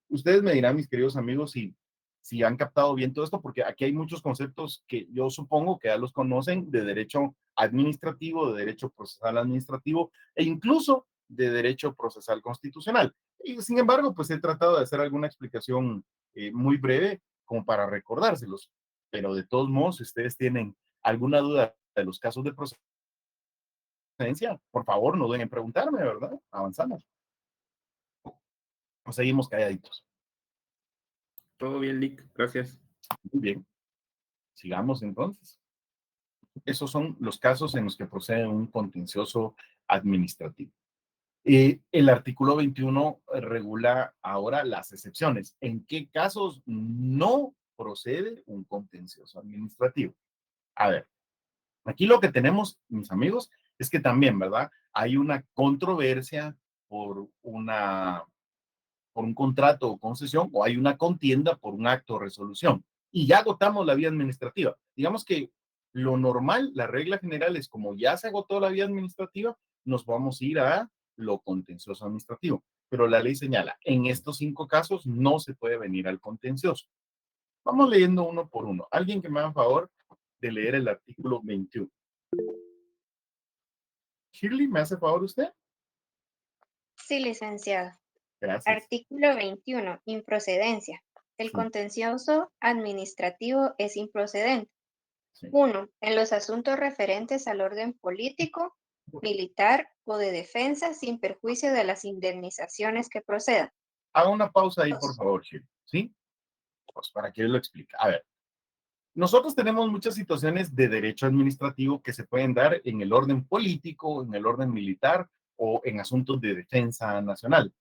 Ustedes me dirán, mis queridos amigos, si han captado bien todo esto, porque aquí hay muchos conceptos que yo supongo que ya los conocen de derecho administrativo, de derecho procesal administrativo e incluso de derecho procesal constitucional. Y sin embargo, pues he tratado de hacer alguna explicación muy breve como para recordárselos, pero de todos modos, si ustedes tienen alguna duda de los casos de procedencia, por favor, no duden en preguntarme, ¿verdad? Avanzamos. O seguimos calladitos. Todo bien, Lick. Gracias. Muy bien. Sigamos entonces. Esos son los casos en los que procede un contencioso administrativo. El artículo 21 regula ahora las excepciones. ¿En qué casos no procede un contencioso administrativo? A ver, aquí lo que tenemos, mis amigos, es que también, ¿verdad? Hay una controversia por un contrato o concesión o hay una contienda por un acto o resolución y ya agotamos la vía administrativa. Digamos que lo normal, la regla general es como ya se agotó la vía administrativa, nos vamos a ir a lo contencioso administrativo. Pero la ley señala, en estos 5 casos no se puede venir al contencioso. Vamos leyendo uno por uno. Alguien que me haga favor de leer el artículo 21. Shirley, ¿me hace favor usted? Sí, licenciado. Gracias. Artículo 21. Improcedencia. El Sí. contencioso administrativo es improcedente. Sí. 1. En los asuntos referentes al orden político, militar o de defensa, sin perjuicio de las indemnizaciones que procedan. Haga una pausa ahí, por favor, Gil. ¿Sí? Pues para que él lo explique. A ver, nosotros tenemos muchas situaciones de derecho administrativo que se pueden dar en el orden político, en el orden militar o en asuntos de defensa nacional.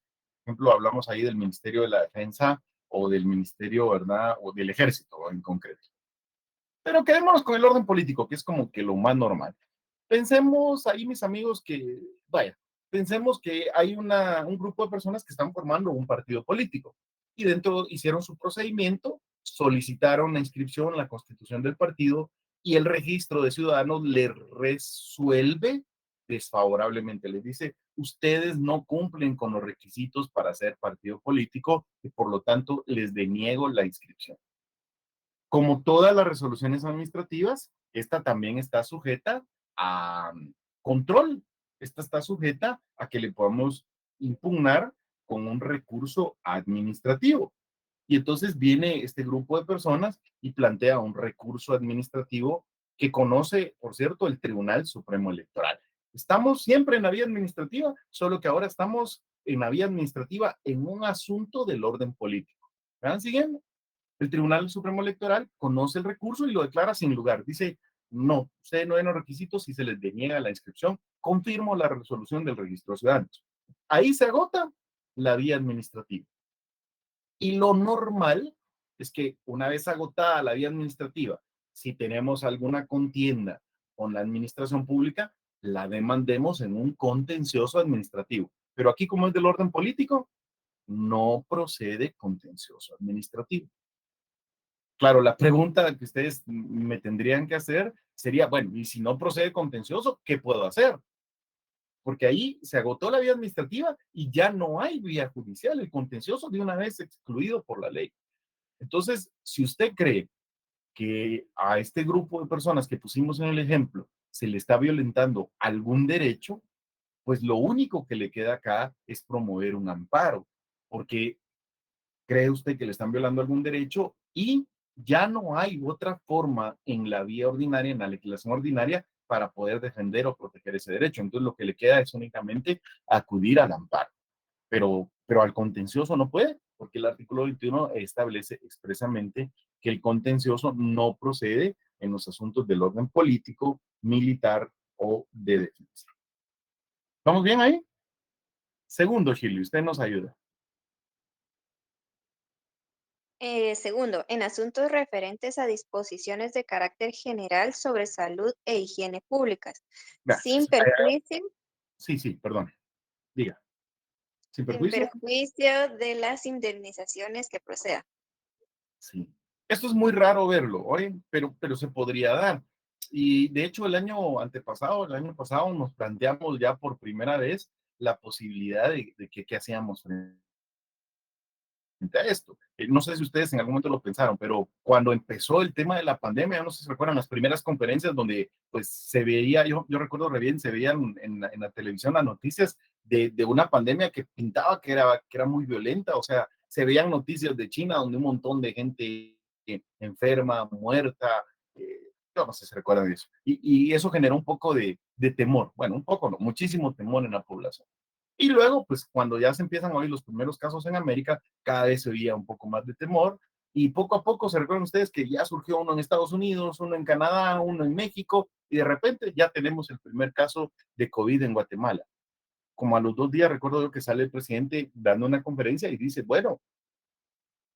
Por ejemplo, hablamos ahí del Ministerio de la Defensa o del Ministerio, ¿verdad? O del Ejército en concreto. Pero quedémonos con el orden político, que es como que lo más normal. Pensemos ahí, mis amigos, que, vaya, pensemos que hay un grupo de personas que están formando un partido político y dentro hicieron su procedimiento, solicitaron la inscripción en la constitución del partido y el registro de ciudadanos le resuelve desfavorablemente. Les dice, ustedes no cumplen con los requisitos para ser partido político y por lo tanto les deniego la inscripción. Como todas las resoluciones administrativas, esta también está sujeta a control. Esta está sujeta a que le podamos impugnar con un recurso administrativo. Y entonces viene este grupo de personas y plantea un recurso administrativo que conoce, por cierto, el Tribunal Supremo Electoral. Estamos siempre en la vía administrativa, solo que ahora estamos en la vía administrativa en un asunto del orden político. ¿Me van siguiendo? El Tribunal Supremo Electoral conoce el recurso y lo declara sin lugar. Dice, no, ustedes no ven los requisitos y se les deniega la inscripción. Confirmo la resolución del registro de ciudadanos. Ahí se agota la vía administrativa. Y lo normal es que una vez agotada la vía administrativa, si tenemos alguna contienda con la administración pública, la demandemos en un contencioso administrativo. Pero aquí, como es del orden político, no procede contencioso administrativo. Claro, la pregunta que ustedes me tendrían que hacer sería, bueno, y si no procede contencioso, ¿qué puedo hacer? Porque ahí se agotó la vía administrativa y ya no hay vía judicial, el contencioso de una vez excluido por la ley. Entonces, si usted cree que a este grupo de personas que pusimos en el ejemplo se le está violentando algún derecho, pues lo único que le queda acá es promover un amparo, porque cree usted que le están violando algún derecho y ya no hay otra forma en la vía ordinaria, en la legislación ordinaria, para poder defender o proteger ese derecho. Entonces lo que le queda es únicamente acudir al amparo. Pero al contencioso no puede, porque el artículo 21 establece expresamente que el contencioso no procede en los asuntos del orden político, militar o de defensa. ¿Vamos bien ahí? Segundo, Gili, usted nos ayuda. Segundo, en asuntos referentes a disposiciones de carácter general sobre salud e higiene públicas, sin Gracias. perjuicio, Sí, perdón. Diga. Sin sin perjuicio. perjuicio de las indemnizaciones que procedan. Sí. Esto es muy raro verlo, oye, pero se podría dar. Y de hecho el año pasado nos planteamos ya por primera vez la posibilidad de que qué hacíamos frente a esto. No sé si ustedes en algún momento lo pensaron, pero cuando empezó el tema de la pandemia, no sé si recuerdan las primeras conferencias donde pues se veía, yo recuerdo re bien, se veían en la televisión las noticias de una pandemia que pintaba que era muy violenta, o sea, se veían noticias de China donde un montón de gente enferma, muerta, yo no sé si se recuerdan de eso. Y eso generó un poco de temor, bueno, un poco, no, muchísimo temor en la población. Y luego, pues cuando ya se empiezan a oír los primeros casos en América, cada vez se oía un poco más de temor y poco a poco se recuerdan ustedes que ya surgió uno en Estados Unidos, uno en Canadá, uno en México y de repente ya tenemos el primer caso de COVID en Guatemala. Como a los 2 días recuerdo yo que sale el presidente dando una conferencia y dice, bueno,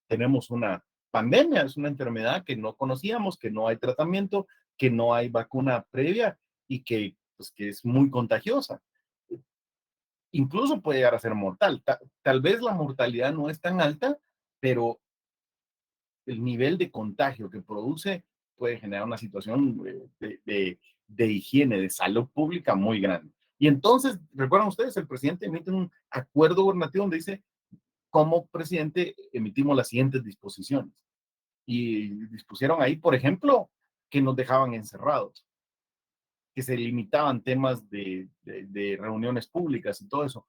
tenemos una pandemia, es una enfermedad que no conocíamos, que no hay tratamiento, que no hay vacuna previa y que, pues, que es muy contagiosa. Incluso puede llegar a ser mortal. Tal vez la mortalidad no es tan alta, pero el nivel de contagio que produce puede generar una situación de higiene, de salud pública muy grande. Y entonces, recuerdan ustedes, el presidente emite un acuerdo gubernativo donde dice, como presidente emitimos las siguientes disposiciones. Y dispusieron ahí, por ejemplo, que nos dejaban encerrados, que se limitaban temas de reuniones públicas y todo eso.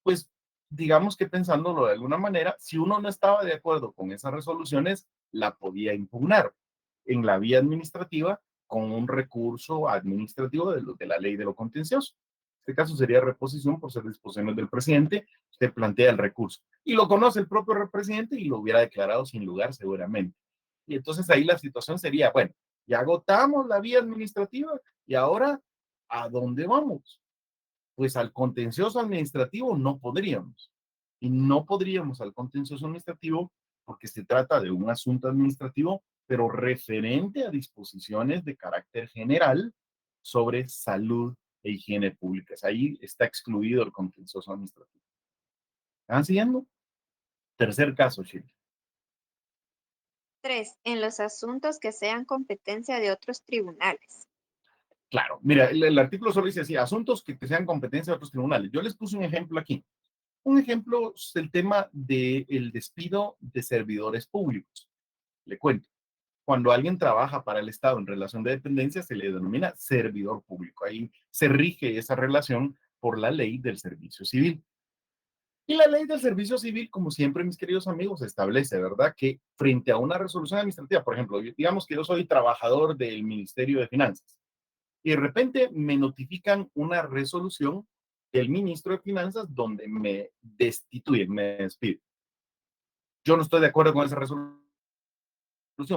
Pues digamos que pensándolo de alguna manera, si uno no estaba de acuerdo con esas resoluciones, la podía impugnar en la vía administrativa con un recurso administrativo de la ley de lo contencioso. En este caso sería reposición por ser disposiciones del presidente, usted plantea el recurso. Y lo conoce el propio presidente y lo hubiera declarado sin lugar seguramente. Y entonces ahí la situación sería, bueno, ya agotamos la vía administrativa y ahora, ¿a dónde vamos? Pues al contencioso administrativo no podríamos. Y no podríamos al contencioso administrativo porque se trata de un asunto administrativo, pero referente a disposiciones de carácter general sobre salud e higiene públicas. Ahí está excluido el contencioso administrativo. ¿Están siguiendo? Tercer caso, Chile. 3. En los asuntos que sean competencia de otros tribunales. Claro, mira, el artículo solo dice así, asuntos que sean competencia de otros tribunales. Yo les puse un ejemplo aquí. Un ejemplo es el tema del despido de servidores públicos. Le cuento. Cuando alguien trabaja para el Estado en relación de dependencia, se le denomina servidor público. Ahí se rige esa relación por la ley del servicio civil. Y la ley del servicio civil, como siempre, mis queridos amigos, establece, ¿verdad?, que frente a una resolución administrativa, por ejemplo, digamos que yo soy trabajador del Ministerio de Finanzas y de repente me notifican una resolución del ministro de Finanzas donde me destituyen, me despiden. Yo no estoy de acuerdo con esa resolución.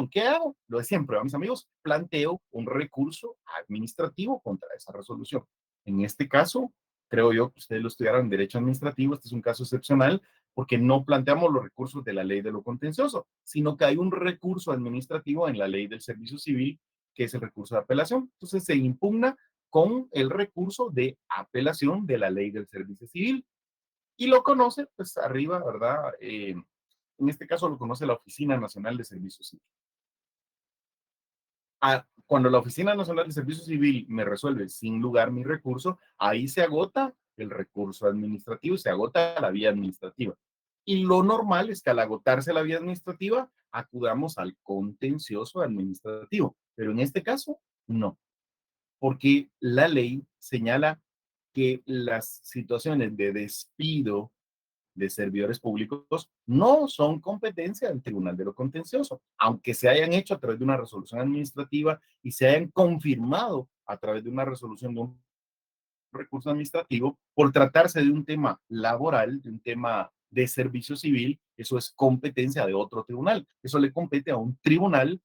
¿Qué hago? Lo de siempre, mis amigos, planteo un recurso administrativo contra esa resolución. En este caso, creo yo que ustedes lo estudiaron en Derecho Administrativo, este es un caso excepcional, porque no planteamos los recursos de la ley de lo contencioso, sino que hay un recurso administrativo en la ley del servicio civil, que es el recurso de apelación. Entonces se impugna con el recurso de apelación de la ley del servicio civil. Y lo conoce, pues arriba, ¿verdad? En este caso lo conoce la Oficina Nacional de Servicio Civil. Cuando la Oficina Nacional de Servicio Civil me resuelve sin lugar mi recurso, ahí se agota el recurso administrativo y se agota la vía administrativa. Y lo normal es que al agotarse la vía administrativa, acudamos al contencioso administrativo. Pero en este caso, no, porque la ley señala que las situaciones de despido de servidores públicos no son competencia del Tribunal de lo Contencioso, aunque se hayan hecho a través de una resolución administrativa y se hayan confirmado a través de una resolución de un recurso administrativo, por tratarse de un tema laboral, de un tema de servicio civil, eso es competencia de otro tribunal. Eso le compete a un tribunal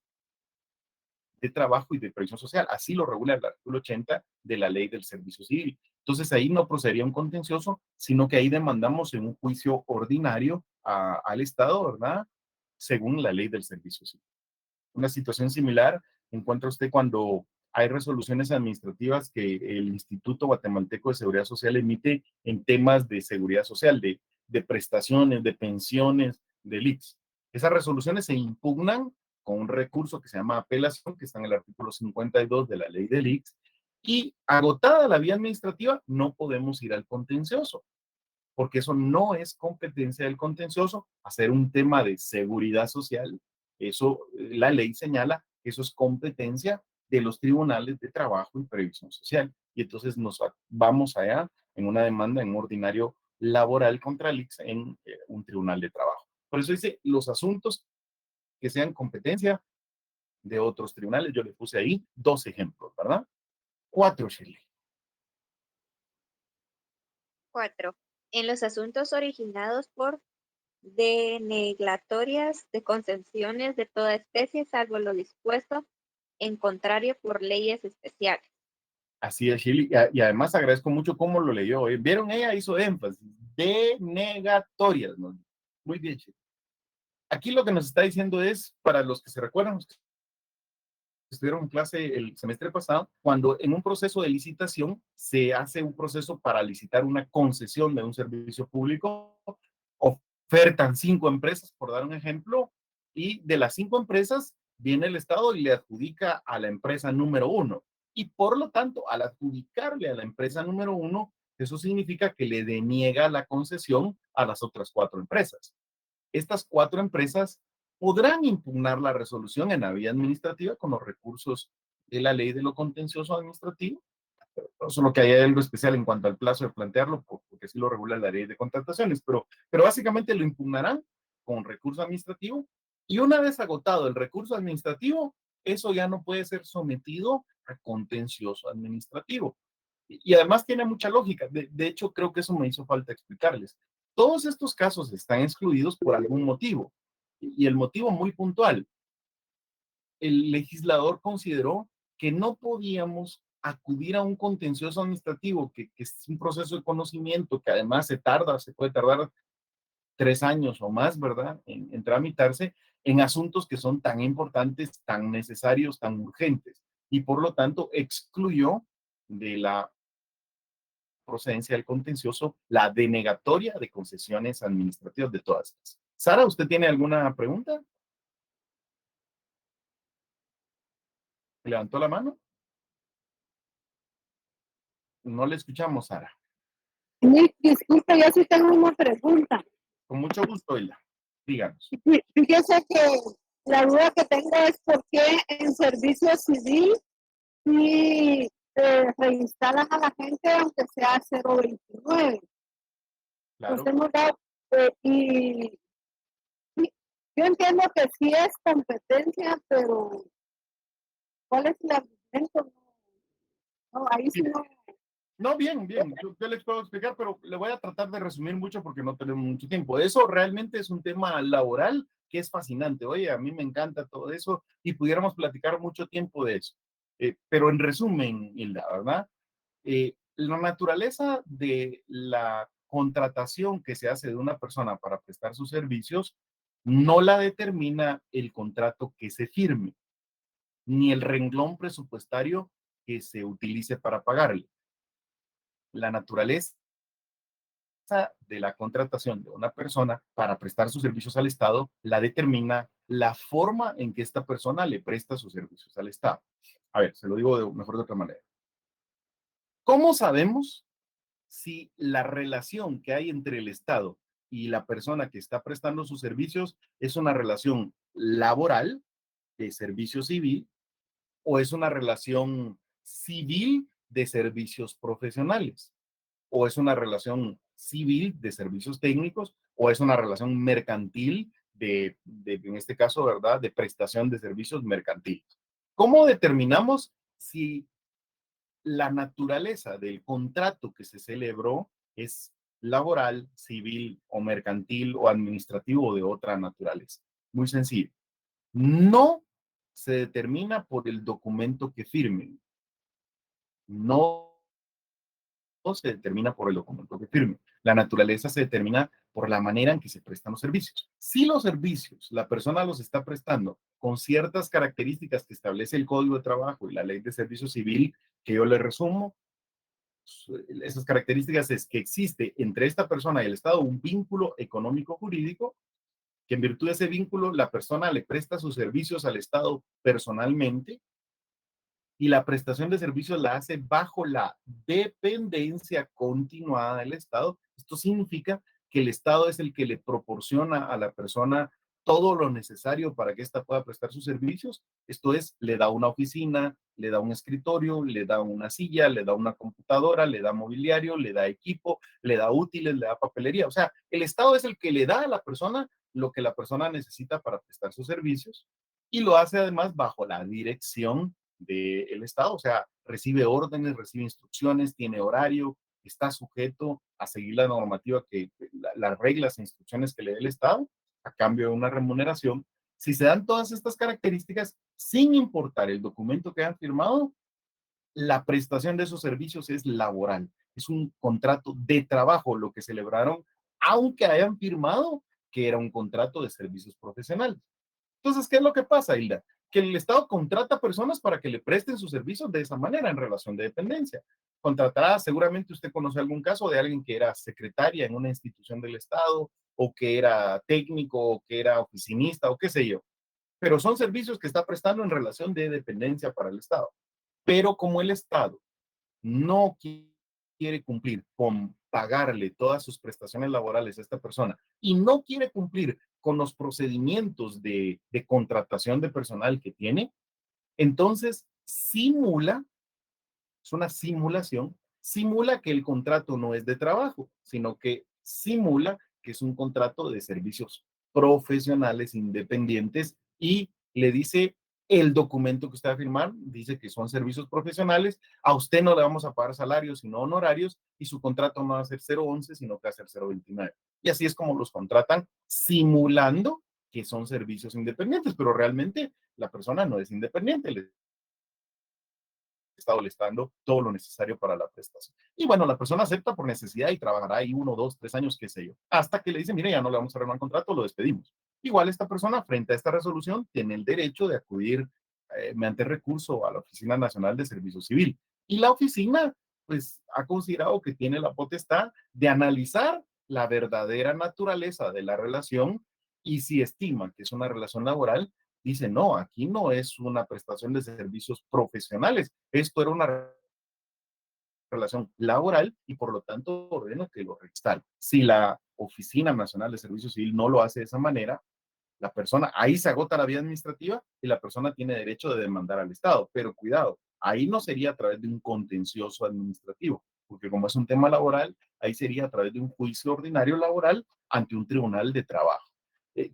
de trabajo y de previsión social. Así lo regula el artículo 80 de la ley del servicio civil. Entonces ahí no procedería un contencioso, sino que ahí demandamos en un juicio ordinario al Estado, ¿verdad? Según la ley del servicio civil. Una situación similar encuentra usted cuando hay resoluciones administrativas que el Instituto Guatemalteco de Seguridad Social emite en temas de seguridad social, de prestaciones, de pensiones, del IX. Esas resoluciones se impugnan con un recurso que se llama apelación, que está en el artículo 52 de la ley del IX, y agotada la vía administrativa, no podemos ir al contencioso, porque eso no es competencia del contencioso, hacer un tema de seguridad social, eso la ley señala, eso es competencia de los tribunales de trabajo y previsión social. Y entonces nos vamos allá en una demanda en un ordinario laboral contra el IX en un tribunal de trabajo. Por eso dice, los asuntos que sean competencia de otros tribunales, yo le puse ahí 2 ejemplos, ¿verdad? 4, Shirley. 4. En los asuntos originados por denegatorias de concesiones de toda especie, salvo lo dispuesto en contrario por leyes especiales. Así es, Shirley. Y además agradezco mucho cómo lo leyó. ¿Vieron? Ella hizo énfasis. Denegatorias, ¿no? Muy bien, Shirley. Aquí lo que nos está diciendo es, para los que se recuerdan, los que estuvieron en clase el semestre pasado, cuando en un proceso de licitación se hace un proceso para licitar una concesión de un servicio público, ofertan 5 empresas, por dar un ejemplo, y de las 5 empresas viene el Estado y le adjudica a la empresa número 1. Y por lo tanto, al adjudicarle a la empresa número 1, eso significa que le deniega la concesión a las otras 4 empresas. Estas 4 empresas podrán impugnar la resolución en la vía administrativa con los recursos de la ley de lo contencioso administrativo, Solo que hay algo especial en cuanto al plazo de plantearlo, porque así lo regula la ley de contrataciones, pero básicamente lo impugnarán con recurso administrativo y una vez agotado el recurso administrativo, eso ya no puede ser sometido a contencioso administrativo. Y además tiene mucha lógica. De hecho, creo que eso me hizo falta explicarles. Todos estos casos están excluidos por algún motivo y el motivo muy puntual. El legislador consideró que no podíamos acudir a un contencioso administrativo, que es un proceso de conocimiento que además se puede tardar 3 años o más, ¿verdad?, en tramitarse en asuntos que son tan importantes, tan necesarios, tan urgentes. Y por lo tanto excluyó de la procedencia del contencioso la denegatoria de concesiones administrativas de todas estas. Sara, ¿usted tiene alguna pregunta? ¿Levantó la mano? No le escuchamos, Sara. Nick, disculpe, yo sí tengo una pregunta. Con mucho gusto, Hilda. Díganos. Fíjese que la duda que tengo es por qué en servicio civil sí reinstalan a la gente aunque sea 029. Claro. Pues hemos dado, y yo entiendo que sí es competencia, pero ¿cuál es el argumento? No, ahí sí no. No, bien. Yo les puedo explicar, pero le voy a tratar de resumir mucho porque no tenemos mucho tiempo. Eso realmente es un tema laboral que es fascinante. Oye, a mí me encanta todo eso y pudiéramos platicar mucho tiempo de eso. Pero en resumen, Hilda, ¿verdad? La naturaleza de la contratación que se hace de una persona para prestar sus servicios no la determina el contrato que se firme, ni el renglón presupuestario que se utilice para pagarle. La naturaleza de la contratación de una persona para prestar sus servicios al Estado la determina la forma en que esta persona le presta sus servicios al Estado. A ver, se lo digo mejor de otra manera. ¿Cómo sabemos si la relación que hay entre el Estado y la persona que está prestando sus servicios es una relación laboral de servicio civil o es una relación civil de servicios profesionales? ¿O es una relación civil de servicios técnicos? ¿O es una relación mercantil en este caso, ¿verdad?, de prestación de servicios mercantiles? ¿Cómo determinamos si la naturaleza del contrato que se celebró es laboral, civil o mercantil o administrativo o de otra naturaleza? Muy sencillo. No se determina por el documento que firmen. No se determina por el documento que firme. La naturaleza se determina por la manera en que se prestan los servicios. Si los servicios, la persona los está prestando con ciertas características que establece el Código de Trabajo y la Ley de Servicio Civil, que yo le resumo, esas características es que existe entre esta persona y el Estado un vínculo económico jurídico, que en virtud de ese vínculo la persona le presta sus servicios al Estado personalmente, y la prestación de servicios la hace bajo la dependencia continuada del Estado. Esto significa que el Estado es el que le proporciona a la persona todo lo necesario para que ésta pueda prestar sus servicios. Esto es, le da una oficina, le da un escritorio, le da una silla, le da una computadora, le da mobiliario, le da equipo, le da útiles, le da papelería. O sea, el Estado es el que le da a la persona lo que la persona necesita para prestar sus servicios y lo hace además bajo la dirección del Estado, o sea, recibe órdenes, recibe instrucciones, tiene horario, está sujeto a seguir la normativa, las reglas e instrucciones que le dé el Estado a cambio de una remuneración. Si se dan todas estas características, sin importar el documento que hayan firmado, la prestación de esos servicios es laboral, es un contrato de trabajo, lo que celebraron, aunque hayan firmado que era un contrato de servicios profesionales. Entonces, ¿qué es lo que pasa, Hilda? Que el Estado contrata personas para que le presten sus servicios de esa manera en relación de dependencia. Contratará, seguramente usted conoce algún caso de alguien que era secretaria en una institución del Estado, o que era técnico, o que era oficinista, o qué sé yo. Pero son servicios que está prestando en relación de dependencia para el Estado. Pero como el Estado no quiere cumplir con pagarle todas sus prestaciones laborales a esta persona y no quiere cumplir con los procedimientos de contratación de personal que tiene, entonces simula es una simulación, simula que el contrato no es de trabajo, sino que simula que es un contrato de servicios profesionales independientes y le dice el documento que usted va a firmar, dice que son servicios profesionales, a usted no le vamos a pagar salarios sino honorarios y su contrato no va a ser 011 sino que va a ser 029. Y así es como los contratan, simulando que son servicios independientes, pero realmente la persona no es independiente, le Estado le está dando todo lo necesario para la prestación. Y bueno, la persona acepta por necesidad y trabajará ahí 1, 2, 3 años, qué sé yo, hasta que le dicen, mire, ya no le vamos a renovar el contrato, lo despedimos. Igual esta persona, frente a esta resolución, tiene el derecho de acudir mediante recurso a la Oficina Nacional de Servicio Civil. Y la oficina, pues, ha considerado que tiene la potestad de analizar la verdadera naturaleza de la relación y si estima que es una relación laboral, dice, no, aquí no es una prestación de servicios profesionales, esto era una relación laboral y por lo tanto ordeno que lo reinstale. Si la Oficina Nacional de Servicio Civil no lo hace de esa manera, la persona, ahí se agota la vía administrativa y la persona tiene derecho de demandar al Estado. Pero cuidado, ahí no sería a través de un contencioso administrativo, porque como es un tema laboral, ahí sería a través de un juicio ordinario laboral ante un tribunal de trabajo.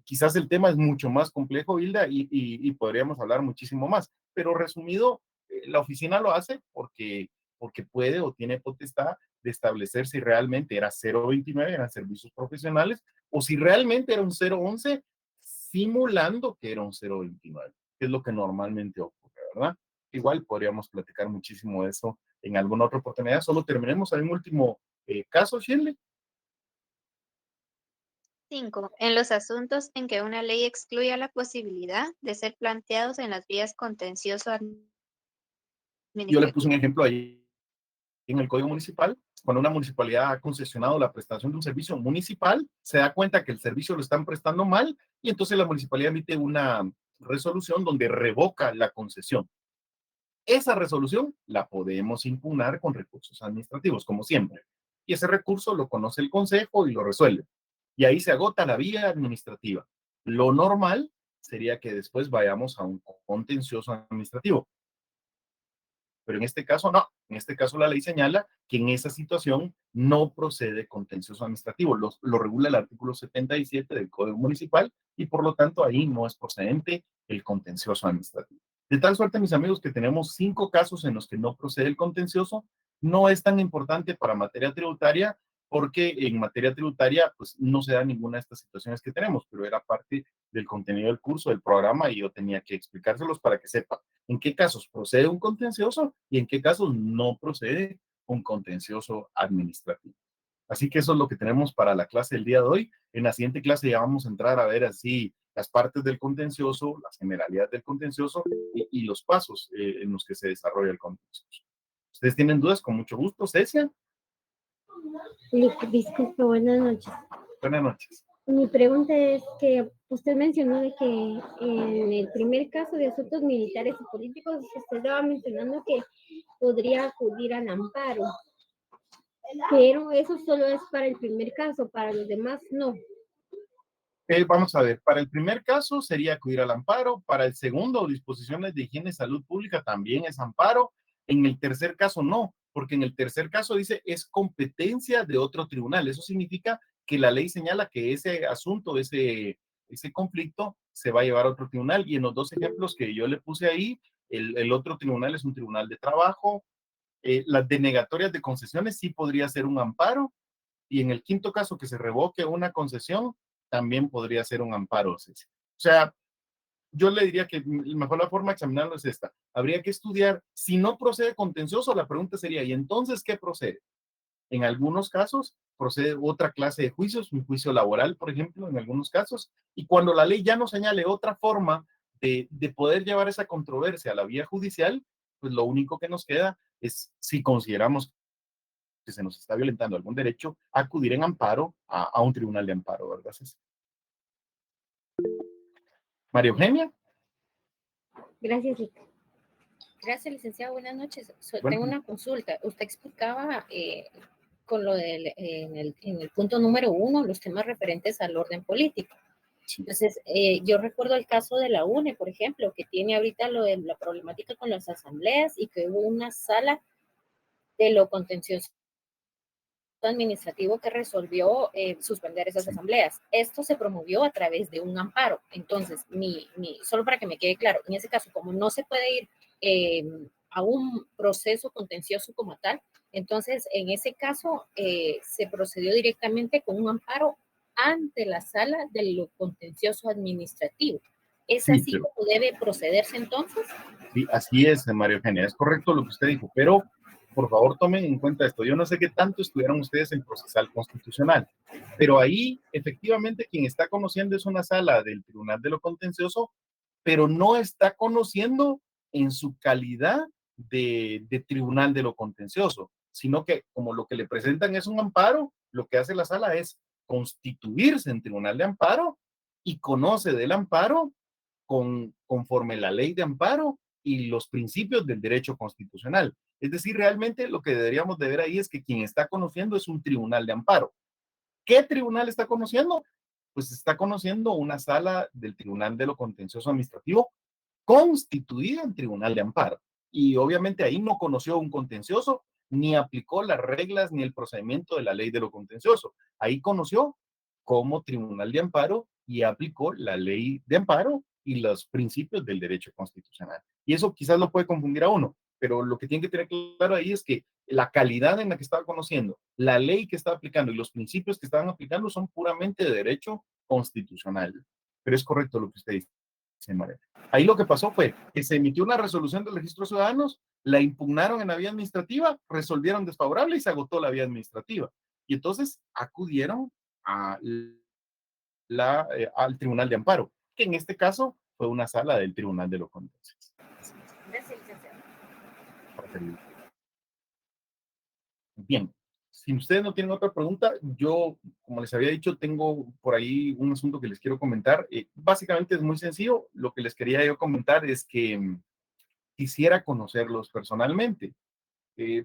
Quizás el tema es mucho más complejo, Hilda, y podríamos hablar muchísimo más, pero resumido, la oficina lo hace porque puede o tiene potestad de establecer si realmente era 029, eran servicios profesionales, o si realmente era un 011, simulando que era un 029, que es lo que normalmente ocurre, ¿verdad? Igual podríamos platicar muchísimo de eso en alguna otra oportunidad. Solo terminemos. Hay un último caso, Shirley. 5. En los asuntos en que una ley excluya la posibilidad de ser planteados en las vías contencioso Yo le puse un administrativas. ejemplo ahí en el Código Municipal. Cuando una municipalidad ha concesionado la prestación de un servicio municipal, se da cuenta que el servicio lo están prestando mal y entonces la municipalidad emite una resolución donde revoca la concesión. Esa resolución la podemos impugnar con recursos administrativos, como siempre. Y ese recurso lo conoce el consejo y lo resuelve. Y ahí se agota la vía administrativa. Lo normal sería que después vayamos a un contencioso administrativo. Pero en este caso no. En este caso la ley señala que en esa situación no procede contencioso administrativo. Lo regula el artículo 77 del Código Municipal y por lo tanto ahí no es procedente el contencioso administrativo. De tal suerte, mis amigos, que tenemos 5 casos en los que no procede el contencioso. No es tan importante para materia tributaria porque en materia tributaria pues no se da ninguna de estas situaciones que tenemos, pero era parte del contenido del curso, del programa y yo tenía que explicárselos para que sepa en qué casos procede un contencioso y en qué casos no procede un contencioso administrativo. Así que eso es lo que tenemos para la clase del día de hoy. En la siguiente clase ya vamos a entrar a ver así las partes del contencioso, las generalidades del contencioso y los pasos en los que se desarrolla el contencioso. ¿Ustedes tienen dudas? Con mucho gusto. Cecia. Disculpe, buenas noches. Buenas noches. Mi pregunta es que usted mencionó de que en el primer caso de asuntos militares y políticos, usted estaba mencionando que podría acudir al amparo, pero eso solo es para el primer caso, para los demás no. Vamos a ver, para el primer caso sería acudir al amparo, para el segundo, disposiciones de higiene y salud pública también es amparo, en el tercer caso no, porque en el tercer caso dice es competencia de otro tribunal, eso significa que la ley señala que ese asunto, ese conflicto se va a llevar a otro tribunal y en los 2 ejemplos que yo le puse ahí, el otro tribunal es un tribunal de trabajo, las denegatorias de concesiones sí podría ser un amparo y en el quinto caso que se revoque una concesión, también podría ser un amparo. O sea, yo le diría que mejor la forma de examinarlo es esta. Habría que estudiar, si no procede contencioso, la pregunta sería, ¿y entonces qué procede? En algunos casos procede otra clase de juicios, un juicio laboral, por ejemplo, en algunos casos, y cuando la ley ya no señale otra forma de poder llevar esa controversia a la vía judicial, pues lo único que nos queda es, si consideramos que se nos está violentando algún derecho, acudir en amparo a un tribunal de amparo, ¿verdad, César? María Eugenia. Gracias, Rica. Gracias, licenciado. Buenas noches. Bueno. Tengo una consulta. Usted explicaba con lo del en el punto número 1 los temas referentes al orden político. Sí. Entonces, yo recuerdo el caso de la UNE, por ejemplo, que tiene ahorita lo de la problemática con las asambleas y que hubo una sala de lo contencioso administrativo que resolvió suspender esas asambleas. Esto se promovió a través de un amparo. Entonces, solo para que me quede claro, en ese caso, como no se puede ir a un proceso contencioso como tal, entonces en ese caso se procedió directamente con un amparo ante la sala de lo contencioso administrativo. ¿Es Sí, así pero- como debe procederse entonces? Sí, así es, María Eugenia, es correcto lo que usted dijo, pero por favor tomen en cuenta esto. Yo no sé qué tanto estudiaron ustedes en procesal constitucional, pero ahí efectivamente quien está conociendo es una sala del Tribunal de lo Contencioso, pero no está conociendo en su calidad de Tribunal de lo Contencioso, sino que como lo que le presentan es un amparo, lo que hace la sala es constituirse en Tribunal de Amparo y conoce del amparo conforme la ley de amparo y los principios del derecho constitucional. Es decir, realmente lo que deberíamos de ver ahí es que quien está conociendo es un tribunal de amparo. ¿Qué tribunal está conociendo? Pues está conociendo una sala del Tribunal de lo Contencioso Administrativo constituida en tribunal de amparo. Y obviamente ahí no conoció un contencioso, ni aplicó las reglas ni el procedimiento de la ley de lo contencioso. Ahí conoció como tribunal de amparo y aplicó la ley de amparo y los principios del derecho constitucional. Y eso quizás lo puede confundir a uno, pero lo que tiene que tener claro ahí es que la calidad en la que estaba conociendo, la ley que estaba aplicando y los principios que estaban aplicando son puramente de derecho constitucional. Pero es correcto lo que usted dice, María. Ahí lo que pasó fue que se emitió una resolución del registro de ciudadanos, la impugnaron en la vía administrativa, resolvieron desfavorable y se agotó la vía administrativa. Y entonces acudieron a al Tribunal de Amparo, que en este caso fue una sala del Tribunal de lo Contencioso. Gracias, licenciado. Bien, si ustedes no tienen otra pregunta, yo, como les había dicho, tengo por ahí un asunto que les quiero comentar. Básicamente es muy sencillo. Lo que les quería yo comentar es que quisiera conocerlos personalmente.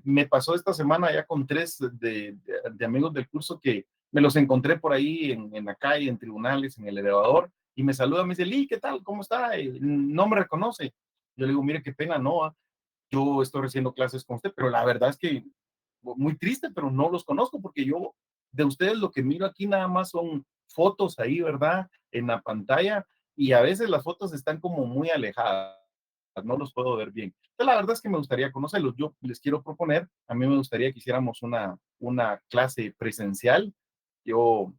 Me pasó esta semana ya con 3 de amigos del curso que me los encontré por ahí en la calle, en tribunales, en el elevador, y me saluda, me dice, Lee, ¿qué tal? ¿Cómo está? No me reconoce. Yo le digo, mire, qué pena, no, yo estoy recibiendo clases con usted, pero la verdad es que muy triste, pero no los conozco porque yo de ustedes lo que miro aquí nada más son fotos ahí, ¿verdad? En la pantalla, y a veces las fotos están como muy alejadas, no los puedo ver bien. Entonces, la verdad es que me gustaría conocerlos. Yo les quiero proponer, a mí me gustaría que hiciéramos una clase presencial. Yo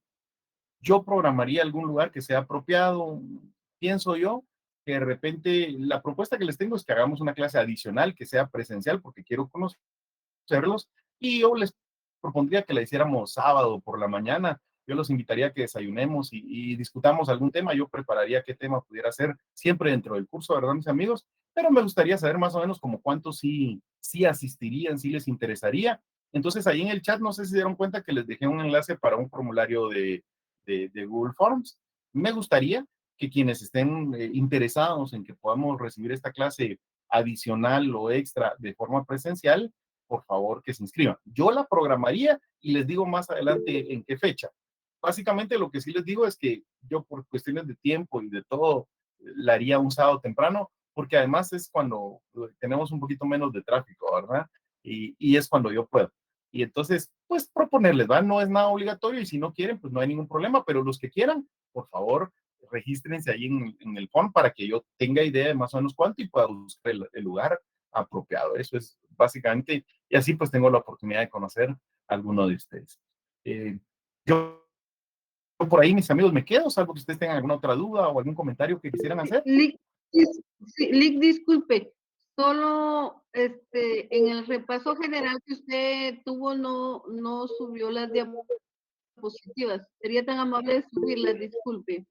programaría algún lugar que sea apropiado, pienso yo, que de repente la propuesta que les tengo es que hagamos una clase adicional que sea presencial porque quiero conocerlos y yo les propondría que la hiciéramos sábado por la mañana. Yo los invitaría a que desayunemos y discutamos algún tema. Yo prepararía qué tema pudiera ser siempre dentro del curso, ¿verdad, mis amigos? Pero me gustaría saber más o menos como cuántos sí asistirían, sí les interesaría. Entonces ahí en el chat, no sé si se dieron cuenta que les dejé un enlace para un formulario de Google Forms. Me gustaría que quienes estén interesados en que podamos recibir esta clase adicional o extra de forma presencial, por favor que se inscriban. Yo la programaría y les digo más adelante en qué fecha. Básicamente lo que sí les digo es que yo por cuestiones de tiempo y de todo la haría un sábado temprano, porque además es cuando tenemos un poquito menos de tráfico, ¿verdad? Y es cuando yo puedo. Y entonces, pues proponerles, ¿va? No es nada obligatorio y si no quieren, pues no hay ningún problema, pero los que quieran, por favor, regístrense ahí en el form para que yo tenga idea de más o menos cuánto y pueda buscar el lugar apropiado. Eso es básicamente, y así pues tengo la oportunidad de conocer a alguno de ustedes. Yo por ahí, mis amigos, me quedo, salvo que ustedes tengan alguna otra duda o algún comentario que quisieran hacer. Lick, disculpe, solo en el repaso general que usted tuvo no subió las diapositivas. Sería tan amable de subirlas, disculpe.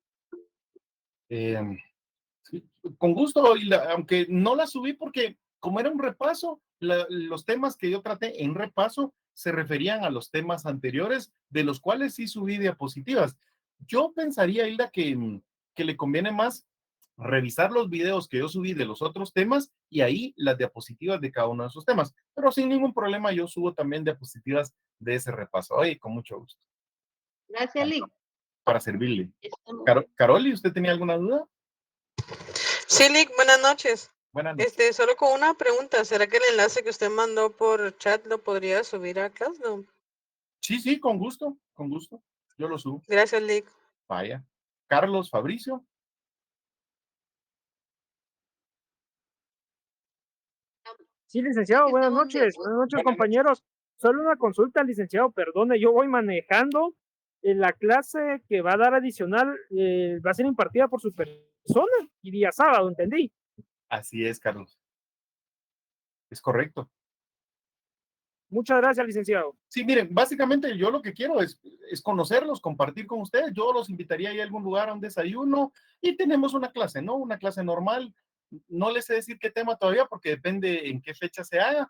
Sí, con gusto, aunque no la subí porque como era un repaso, los temas que yo traté en repaso se referían a los temas anteriores, de los cuales sí subí diapositivas. Yo pensaría, Hilda, que le conviene más revisar los videos que yo subí de los otros temas y ahí las diapositivas de cada uno de esos temas. Pero sin ningún problema yo subo también diapositivas de ese repaso. Oye, con mucho gusto. Gracias, Lick. Para servirle. Caroli, ¿usted tenía alguna duda? Sí, Lick, buenas noches. Buenas noches. Solo con una pregunta, ¿será que el enlace que usted mandó por chat lo podría subir a Classroom? Sí, con gusto, yo lo subo. Gracias, Lick. Vaya. Carlos Fabricio. Sí, licenciado, buenas noches, compañeros. Solo una consulta, licenciado, perdone, yo voy manejando. La clase que va a dar adicional va a ser impartida por su persona y día sábado, ¿entendí? Así es, Carlos. Es correcto. Muchas gracias, licenciado. Sí, miren, básicamente yo lo que quiero es conocerlos, compartir con ustedes. Yo los invitaría a ir a algún lugar a un desayuno y tenemos una clase, ¿no? Una clase normal. No les sé decir qué tema todavía porque depende en qué fecha se haga,